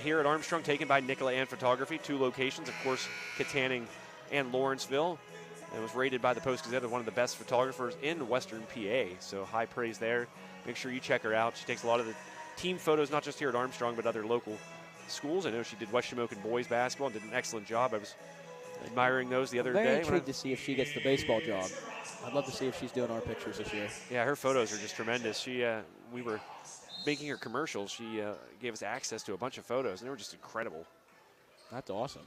here at Armstrong taken by Nicola Ann Photography. 2 locations, of course, Katanning and Lawrenceville. And it was rated by the Post-Gazette as one of the best photographers in Western PA. So high praise there. Make sure you check her out. She takes a lot of the team photos, not just here at Armstrong, but other local schools. I know she did West Shamokin boys basketball and did an excellent job. I was admiring those the other day. Very intrigued to see if she gets the baseball job. I'd love to see if she's doing our pictures this year. Yeah, her photos are just tremendous. She, we were making her commercials. She gave us access to a bunch of photos, and they were just incredible. That's awesome.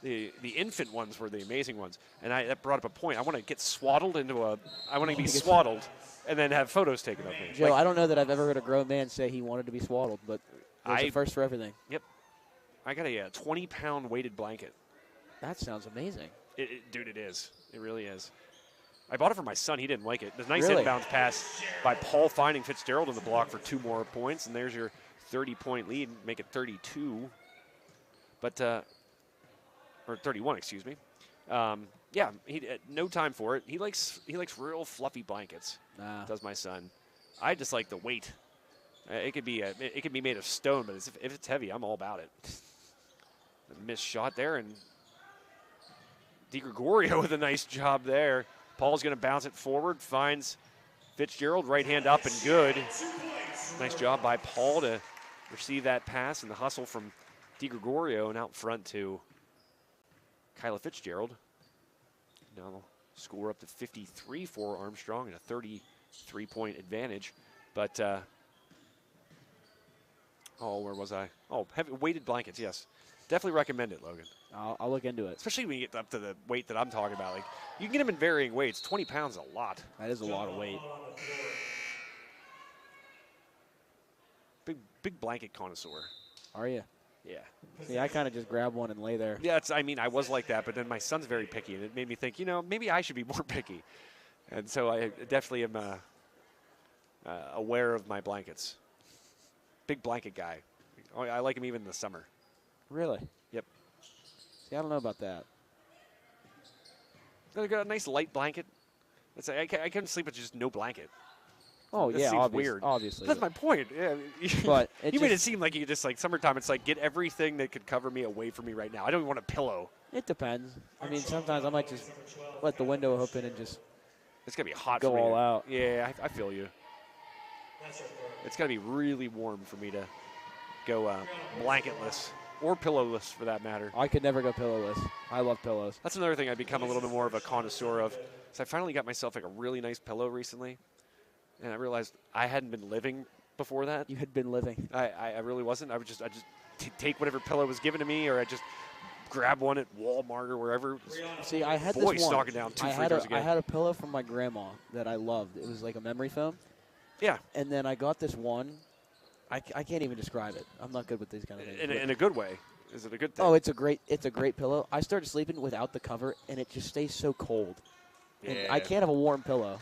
The infant ones were the amazing ones, and that brought up a point. I want to get swaddled into a. I want to be swaddled, and then have photos taken of me. Joe, I don't know that I've ever heard a grown man say he wanted to be swaddled, but there's a first for everything. Yep. I got a 20-pound weighted blanket. That sounds amazing. Dude, it is. It really is. I bought it for my son. He didn't like it. The nice inbounds pass by Paul finding Fitzgerald in the block for 2 more points, and there's your 30-point lead. Make it 32. But, or 31, excuse me. Yeah, no time for it. He likes real fluffy blankets. Does my son. I just like the weight. It could be made of stone, but if it's heavy, I'm all about it. A missed shot there, and DiGregorio with a nice job there. Paul's going to bounce it forward, finds Fitzgerald, right hand up and good. Nice job by Paul to receive that pass and the hustle from DiGregorio, and out front to Kyla Fitzgerald. Now they'll score up to 53 for Armstrong and a 33-point advantage. But, where was I? Oh, heavy weighted blankets, yes. Definitely recommend it, Logan. I'll look into it. Especially when you get up to the weight that I'm talking about. Like, you can get them in varying weights. 20 pounds is a lot. That is a lot of weight. Big blanket connoisseur. Are you? Yeah. See, I kind of just grab one and lay there. Yeah, I was like that, but then my son's very picky, and it made me think, maybe I should be more picky. And so I definitely am aware of my blankets. Big blanket guy. I like him even in the summer. Really? Yep. See, I don't know about that. I got a nice light blanket. I couldn't sleep with just no blanket. Oh, that yeah, seems weird. Obviously. That's my point. Yeah. But you made it seem like you could just, like, summertime, it's like, get everything that could cover me away from me right now. I don't even want a pillow. It depends. I mean, sometimes I might just let the window open and just it's going to be hot go for me all out. Yeah, I feel you. It's got to be really warm for me to go blanketless or pillowless, for that matter. I could never go pillowless. I love pillows. That's another thing I've become a little bit more of a connoisseur of. So I finally got myself like a really nice pillow recently, and I realized I hadn't been living before that. You had been living. I really wasn't. I just take whatever pillow was given to me, or I just grab one at Walmart or wherever. See, I had Boy, this one. knocking down two free throws again. I had a pillow from my grandma that I loved. It was like a memory foam. Yeah. And then I got this one. I can't even describe it. I'm not good with these kind of things. In a good way. Is it a good thing? Oh, it's a great pillow. I started sleeping without the cover, and it just stays so cold. Yeah. And I can't have a warm pillow.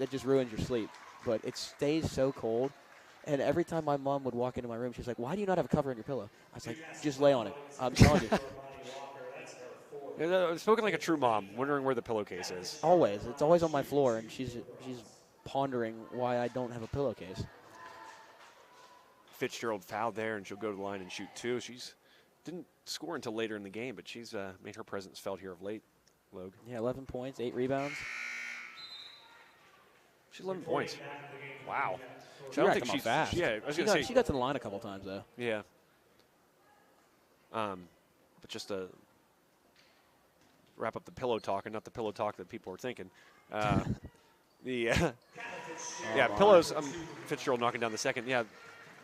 It just ruins your sleep. But it stays so cold. And every time my mom would walk into my room, she's like, "Why do you not have a cover on your pillow?" I was like, "Just lay on it." I'm telling you. Spoken like a true mom, wondering where the pillowcase is. Always. It's always on my floor, and she's pondering why I don't have a pillowcase. Fitzgerald fouled there, and she'll go to the line and shoot 2. She's didn't score until later in the game, but she's made her presence felt here of late, Logue. Yeah, 11 points, 8 rebounds. She's 11 points. Wow. She racked them up fast. Yeah, I was she going to say. She got to the line a couple times, though. Yeah. But just to wrap up the pillow talk, and not the pillow talk that people were thinking. Yeah, pillows. Fitzgerald knocking down the second. Yeah,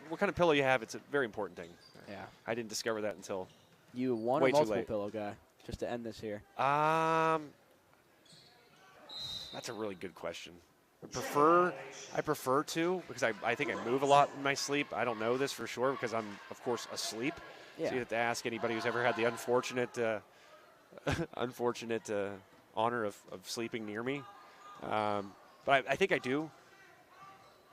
what kind of pillow you have, it's a very important thing. Yeah. I didn't discover that until You one way or too multiple late. pillow guy, just to end this here. That's a really good question. I prefer to, because I think I move a lot in my sleep. I don't know this for sure because I'm, of course, asleep. Yeah. So you have to ask anybody who's ever had the unfortunate honor of sleeping near me. But I think I do,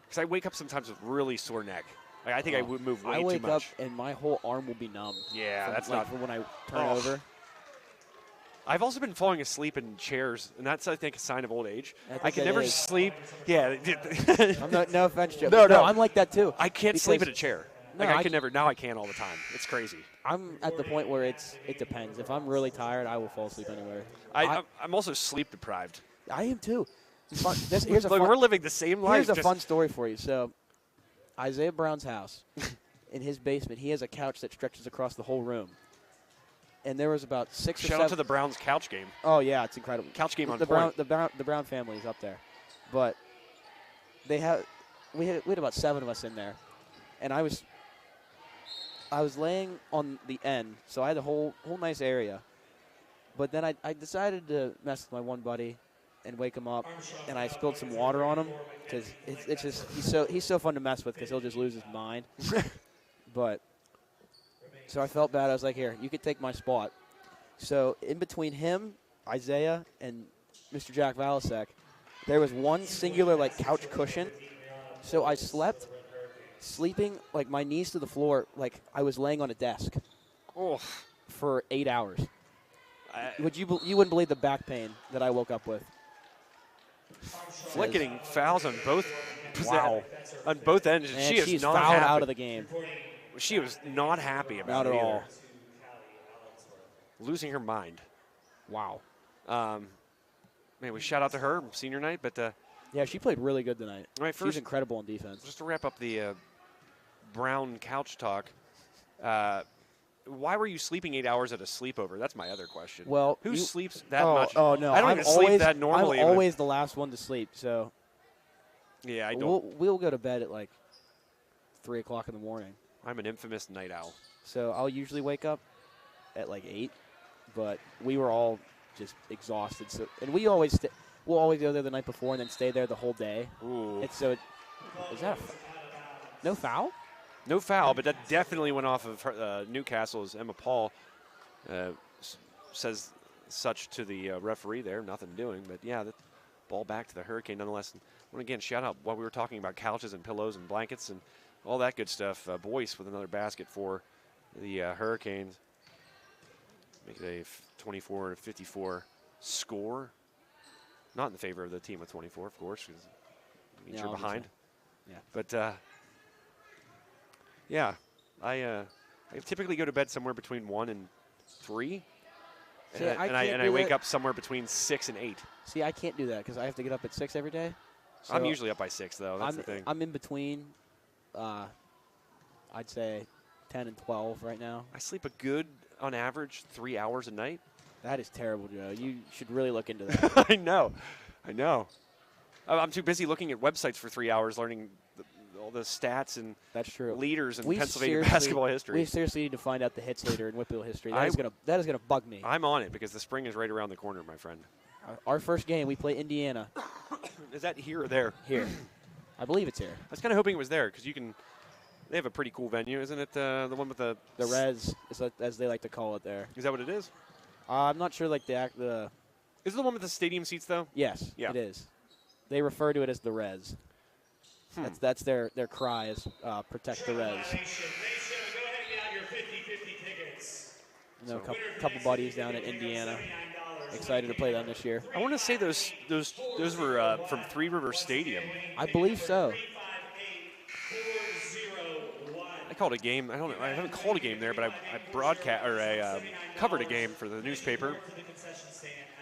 because I wake up sometimes with really sore neck. Like, I think I would move way I too wake much. up and my whole arm will be numb. Yeah, from, that's like, not. from when I turn over. I've also been falling asleep in chairs, and that's, I think, a sign of old age. I can it never is. sleep. Yeah. No offense, Joe. No. I'm like that too. I can't sleep in because- a chair. No, Like I can never. Now I can all the time. It's crazy. I'm at the point where it depends. If I'm really tired, I will fall asleep anywhere. I'm also sleep deprived. I am too. Here's a Like, fun, we're living the same life. here's a just- fun story for you. So, Isaiah Brown's house, in his basement, he has a couch that stretches across the whole room. And there was about 6 or 7. Shout out to the Browns couch game. Oh yeah, it's incredible. Couch game on the point. The Brown family is up there, but we had about 7 of us in there, and I was laying on the end, so I had a whole nice area. But then I decided to mess with my one buddy and wake him up, and I spilled some water on him because it's just he's so fun to mess with because he'll just lose his mind. But so I felt bad. I was like, here, you could take my spot. So in between him, Isaiah, and Mr. Jack Valasek, there was one singular like couch cushion. So I sleeping like my knees to the floor, like I was laying on a desk for 8 hours. You wouldn't believe the back pain that I woke up with. Flicking fouls on both. Wow. On both ends. And She is she's not fouled happy. out of the game. She was not happy about Not it at either. all. Losing her mind. Wow. Man, we shout out to her senior night, but Yeah, she played really good tonight. Right, She was first- incredible on defense. just to wrap up the Brown couch talk, why were you sleeping 8 hours at a sleepover? That's my other question. Well, who you- sleeps that oh, much? Oh no, I don't I'm even always, sleep that normally. I'm but- always the last one to sleep. So yeah, I don't. we'll go to bed at like 3 o'clock in the morning. I'm an infamous night owl. So I'll usually wake up at like 8, but we were all just exhausted. So and we'll always go there the night before and then stay there the whole day. Ooh. Is that no foul? No foul, but that definitely went off of her, Newcastle's Emma Paul. Says such to the referee there, nothing doing. But yeah, the ball back to the Hurricane nonetheless. And well, again, shout out while we were talking about couches and pillows and blankets and all that good stuff. Boyce with another basket for the Hurricanes. Make it a 24-54 score. Not in the favor of the team with 24, of course, because means you're behind. Yeah. But yeah, I typically go to bed somewhere between 1 and 3, See, and can't I do wake that. up somewhere between 6 and 8. See, I can't do that because I have to get up at 6 every day. So I'm usually up by 6 though. That's I'm, the thing. I'm in between. I'd say 10 and 12 right now. I sleep a good, on average, 3 hours a night. That is terrible, Joe. You should really look into that. I know. I'm too busy looking at websites for 3 hours learning all the stats and That's true. leaders in We Pennsylvania seriously- basketball history. We seriously need to find out the hits leader in Whipple history. I- That is gonna bug me. I'm on it because the spring is right around the corner, my friend. Our first game, we play Indiana Is that here or there? here. I believe it's here. I was kind of hoping it was there because you can. They have a pretty cool venue, isn't it? The one with the The Res, as they like to call it there. Is that what it is? I'm not sure, like the Is it the one with the stadium seats though? yes, Yeah. it is. They refer to it as the Res. That's their cry is protect the Res. Nation, go ahead and get out your 50-50 tickets. You know, a couple buddies down in Indiana, excited to play them this year. I want to say those were from Three River Stadium. I believe so. I called a game. I haven't called a game there, but I covered a game for the newspaper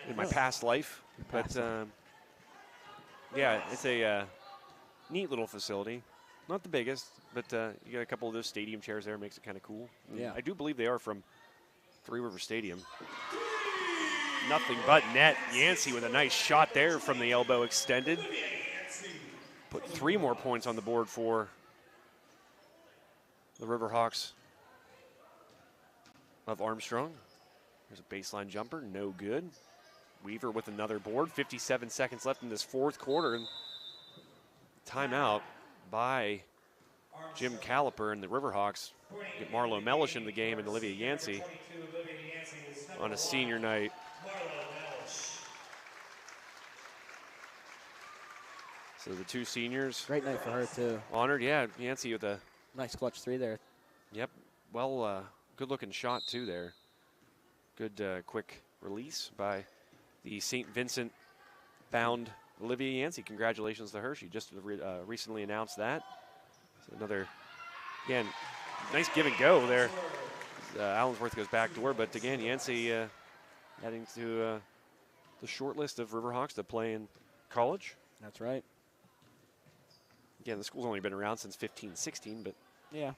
in my past life. But yeah, it's a neat little facility. Not the biggest, but you got a couple of those stadium chairs there. Makes it kind of cool. Yeah. I do believe they are from Three River Stadium. Nothing but net. Yancey with a nice shot there from the elbow extended. Put 3 more points on the board for the Riverhawks of Armstrong. There's a baseline jumper, no good. Weaver with another board. 57 seconds left in this 4th quarter. And timeout by Jim Caliper and the Riverhawks. Get Marlo Mellish in the game and Olivia Yancey on a senior night. So the 2 seniors. Great night for her, too. Honored, yeah. Yancey with a Nice clutch 3 there. Yep. Well, good looking shot too there. Good quick release by the St. Vincent bound Olivia Yancey. Congratulations to her. She just recently announced that. So another, again, nice give and go there. Allensworth goes backdoor, but again, Yancey adding to the short list of Riverhawks to play in college. That's right. Again, the school's only been around since 15-16, but Yeah.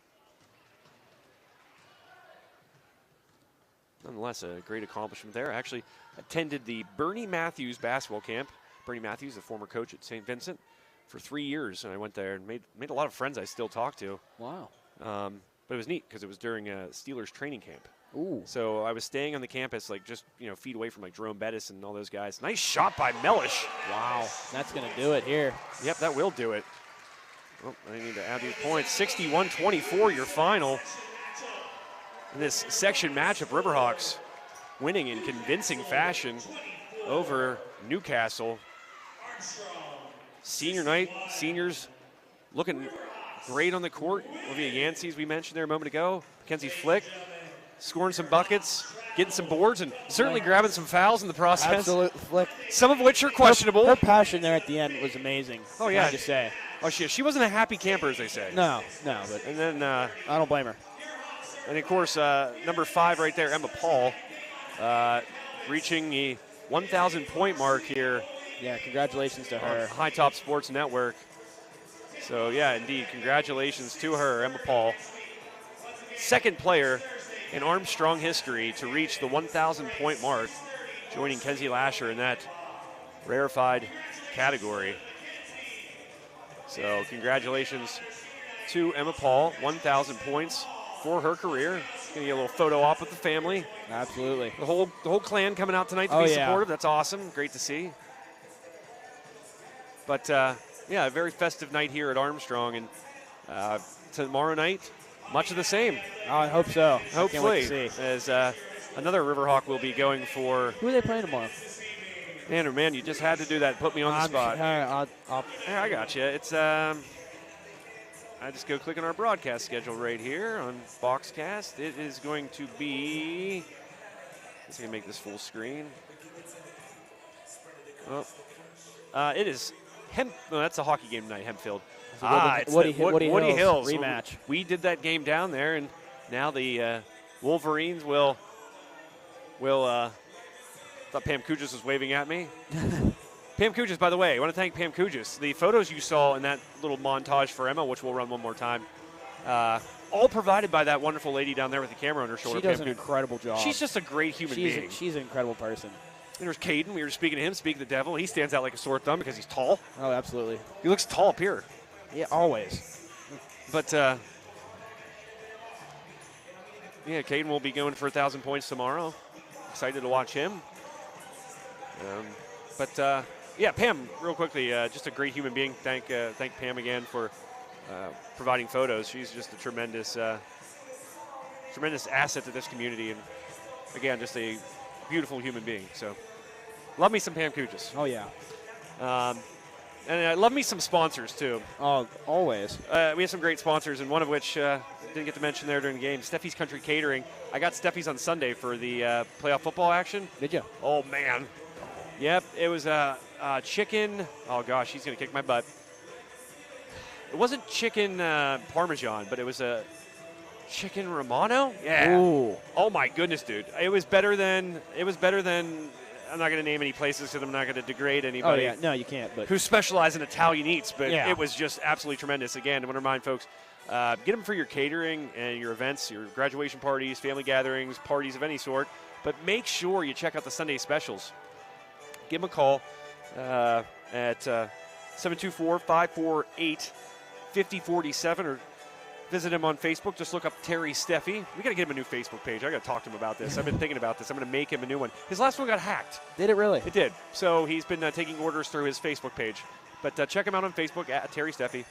nonetheless, a great accomplishment there. I actually attended the Bernie Matthews basketball camp. Bernie Matthews, the former coach at St. Vincent, for 3 years, and I went there and made a lot of friends I still talk to. Wow. But it was neat because it was during a Steelers training camp. Ooh. So I was staying on the campus, like just feet away from like Jerome Bettis and all those guys. Nice shot by Mellish. Wow. That's going to do it here. Yep, that will do it. Oh, I need to add these points. 61-24, your final. In this section matchup, Riverhawks winning in convincing fashion over Newcastle. Senior night, seniors looking great on the court. Olivia Yancey, as we mentioned there a moment ago. Mackenzie Flick scoring some buckets, getting some boards, and certainly grabbing some fouls in the process. Absolute Flick. Some of which are questionable. Her passion there at the end was amazing. Oh, yeah. I have to say. Oh, she wasn't a happy camper, as they say. No, but And then, I don't blame her. and of course, number 5 right there, Emma Paul, reaching the 1,000 point mark here. Yeah, congratulations to her. High Top Sports Network. So, yeah, indeed, congratulations to her, Emma Paul. Second player in Armstrong history to reach the 1,000 point mark, joining Kenzie Lasher in that rarefied category. So, congratulations to Emma Paul, 1,000 points for her career. Gonna get a little photo op with the family. Absolutely. The whole clan coming out tonight to Oh, be yeah. supportive. That's awesome. Great to see. But yeah, a very festive night here at Armstrong, and tomorrow night, much of the same. Oh, I hope so. Hopefully, I can't wait to see. as another Riverhawk will be going for. Who are they playing tomorrow? Man, oh man, you just had to do that. Put me on the spot. I'll Yeah, I got you. It's I just go click on our broadcast schedule right here on Boxcast. It is going to be. Let's see if I can make this full screen. Well, it is no, that's a hockey game tonight, Hempfield. It's Woody Woody Hills Hills rematch. We did that game down there, and now the Wolverines will. Thought Pam Kujis was waving at me. Pam Kujis, by the way, I want to thank Pam Kujis. The photos you saw in that little montage for Emma, which we'll run one more time, all provided by that wonderful lady down there with the camera on her shoulder. She does Pam an Kujis. incredible job. She's just a great human being. She's an incredible person. And there's Caden. We were speaking to him, speaking of the devil. He stands out like a sore thumb because he's tall. Oh, absolutely. He looks tall up here. Yeah, always. But, yeah, Caden will be going for 1,000 points tomorrow. Excited to watch him. Yeah, Pam, real quickly, just a great human being. Thank Pam again for providing photos. She's just a tremendous asset to this community, and again, just a beautiful human being. So, love me some Pam Kujis. Oh, yeah. And I love me some sponsors, too. Oh, always. We have some great sponsors, and one of which didn't get to mention there during the game, Steffi's Country Catering. I got Steffi's on Sunday for the playoff football action. Did you? Oh, man. Yep, it was chicken. Oh, gosh, he's going to kick my butt. It wasn't chicken Parmesan, but it was chicken Romano. Yeah. Ooh. Oh my goodness, dude! It was better than. I'm not going to name any places because I'm not going to degrade Oh, anybody yeah. No, you can't. But who specialize in Italian eats, but Yeah. it was just absolutely tremendous. Again, I want to remind folks, get them for your catering and your events, your graduation parties, family gatherings, parties of any sort. But make sure you check out the Sunday specials. Give them a call at 724-548-5047 or visit him on Facebook. Just look up Terry Steffi. We got to get him a new Facebook page. I got to talk to him about this. I've been thinking about this. I'm going to make him a new one. His last one got hacked. did it really? It did. So he's been taking orders through his Facebook page. But check him out on Facebook at Terry Steffi.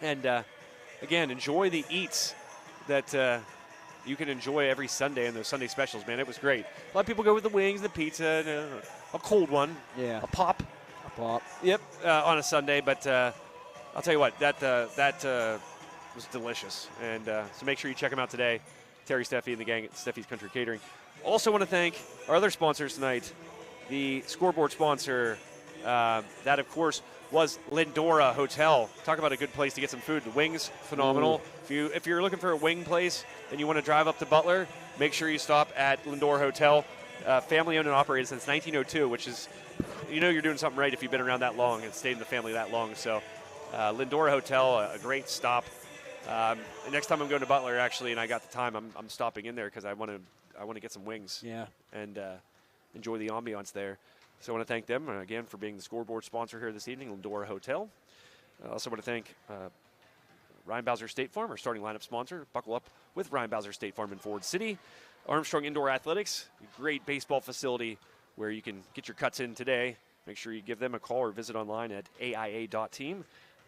And again, enjoy the eats that you can enjoy every Sunday in those Sunday specials, man. It was great. A lot of people go with the wings, the pizza, and, a cold one, Yeah. a pop. A pop. Yep, on a Sunday. But I'll tell you what, that was delicious. And so make sure you check him out today. Terry Steffi and the gang at Steffi's Country Catering. Also want to thank our other sponsors tonight. The scoreboard sponsor, that of course was Lindora Hotel. Talk about a good place to get some food. The wings, phenomenal. If you're looking for a wing place and you want to drive up to Butler, make sure you stop at Lindora Hotel. Family owned and operated since 1902, which is, you're doing something right if you've been around that long and stayed in the family that long. So Lindora Hotel, a great stop. Next time I'm going to Butler, actually, and I got the time, I'm stopping in there because I want to get some wings. Yeah. And enjoy the ambiance there. So I want to thank them again for being the scoreboard sponsor here this evening, Lindora Hotel. I also want to thank Ryan Bowser State Farm, our starting lineup sponsor. Buckle up with Ryan Bowser State Farm in Ford City. Armstrong Indoor Athletics, a great baseball facility where you can get your cuts in today. Make sure you give them a call or visit online at aia.team.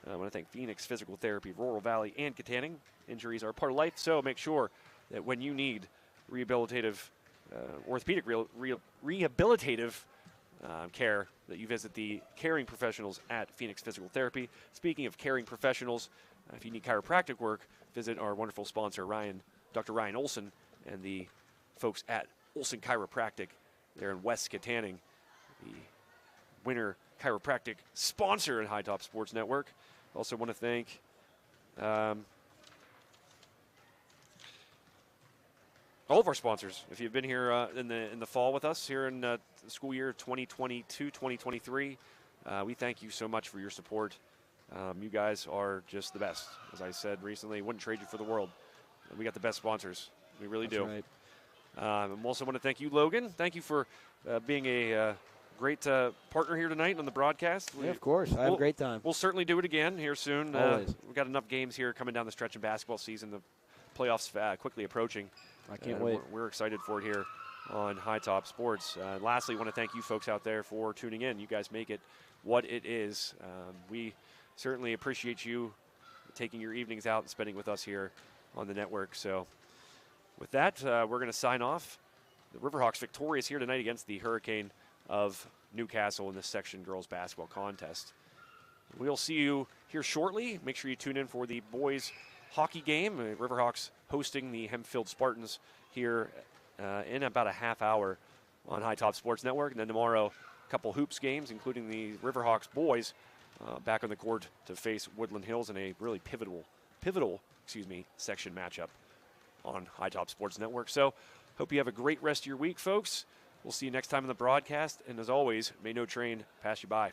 I want to thank Phoenix Physical Therapy, Rural Valley, and Katanning. Injuries are part of life, so make sure that when you need rehabilitative, orthopedic rehabilitative care, that you visit the caring professionals at Phoenix Physical Therapy. Speaking of caring professionals, if you need chiropractic work, visit our wonderful sponsor, Dr. Ryan Olson, and the folks at Olson Chiropractic there in West Katanning, the winter chiropractic sponsor at High Top Sports Network. Also want to thank all of our sponsors. If you've been here in the fall with us here in the school year 2022-2023, we thank you so much for your support. You guys are just the best. As I said recently, wouldn't trade you for the world. We got the best sponsors. We really do. Right. I also want to thank you, Logan. Thank you for being a great partner here tonight on the broadcast. Yeah, of course. I had a great time. We'll certainly do it again here soon. Always. We've got enough games here coming down the stretch in basketball season. The playoffs quickly approaching. I can't wait. We're excited for it here on High Top Sports. Lastly, I want to thank you folks out there for tuning in. You guys make it what it is. We certainly appreciate you taking your evenings out and spending with us here on the network. So with that, we're going to sign off. The Riverhawks victorious here tonight against the Hurricane of Newcastle in this section girls basketball contest. We'll see you here shortly. Make sure you tune in for the boys hockey game. Riverhawks hosting the Hempfield Spartans here in about a half hour on High Top Sports Network. And then tomorrow, a couple hoops games, including the Riverhawks boys back on the court to face Woodland Hills in a really pivotal section matchup on High Top Sports Network. So hope you have a great rest of your week, folks. We'll see you next time on the broadcast. And as always, may no train pass you by.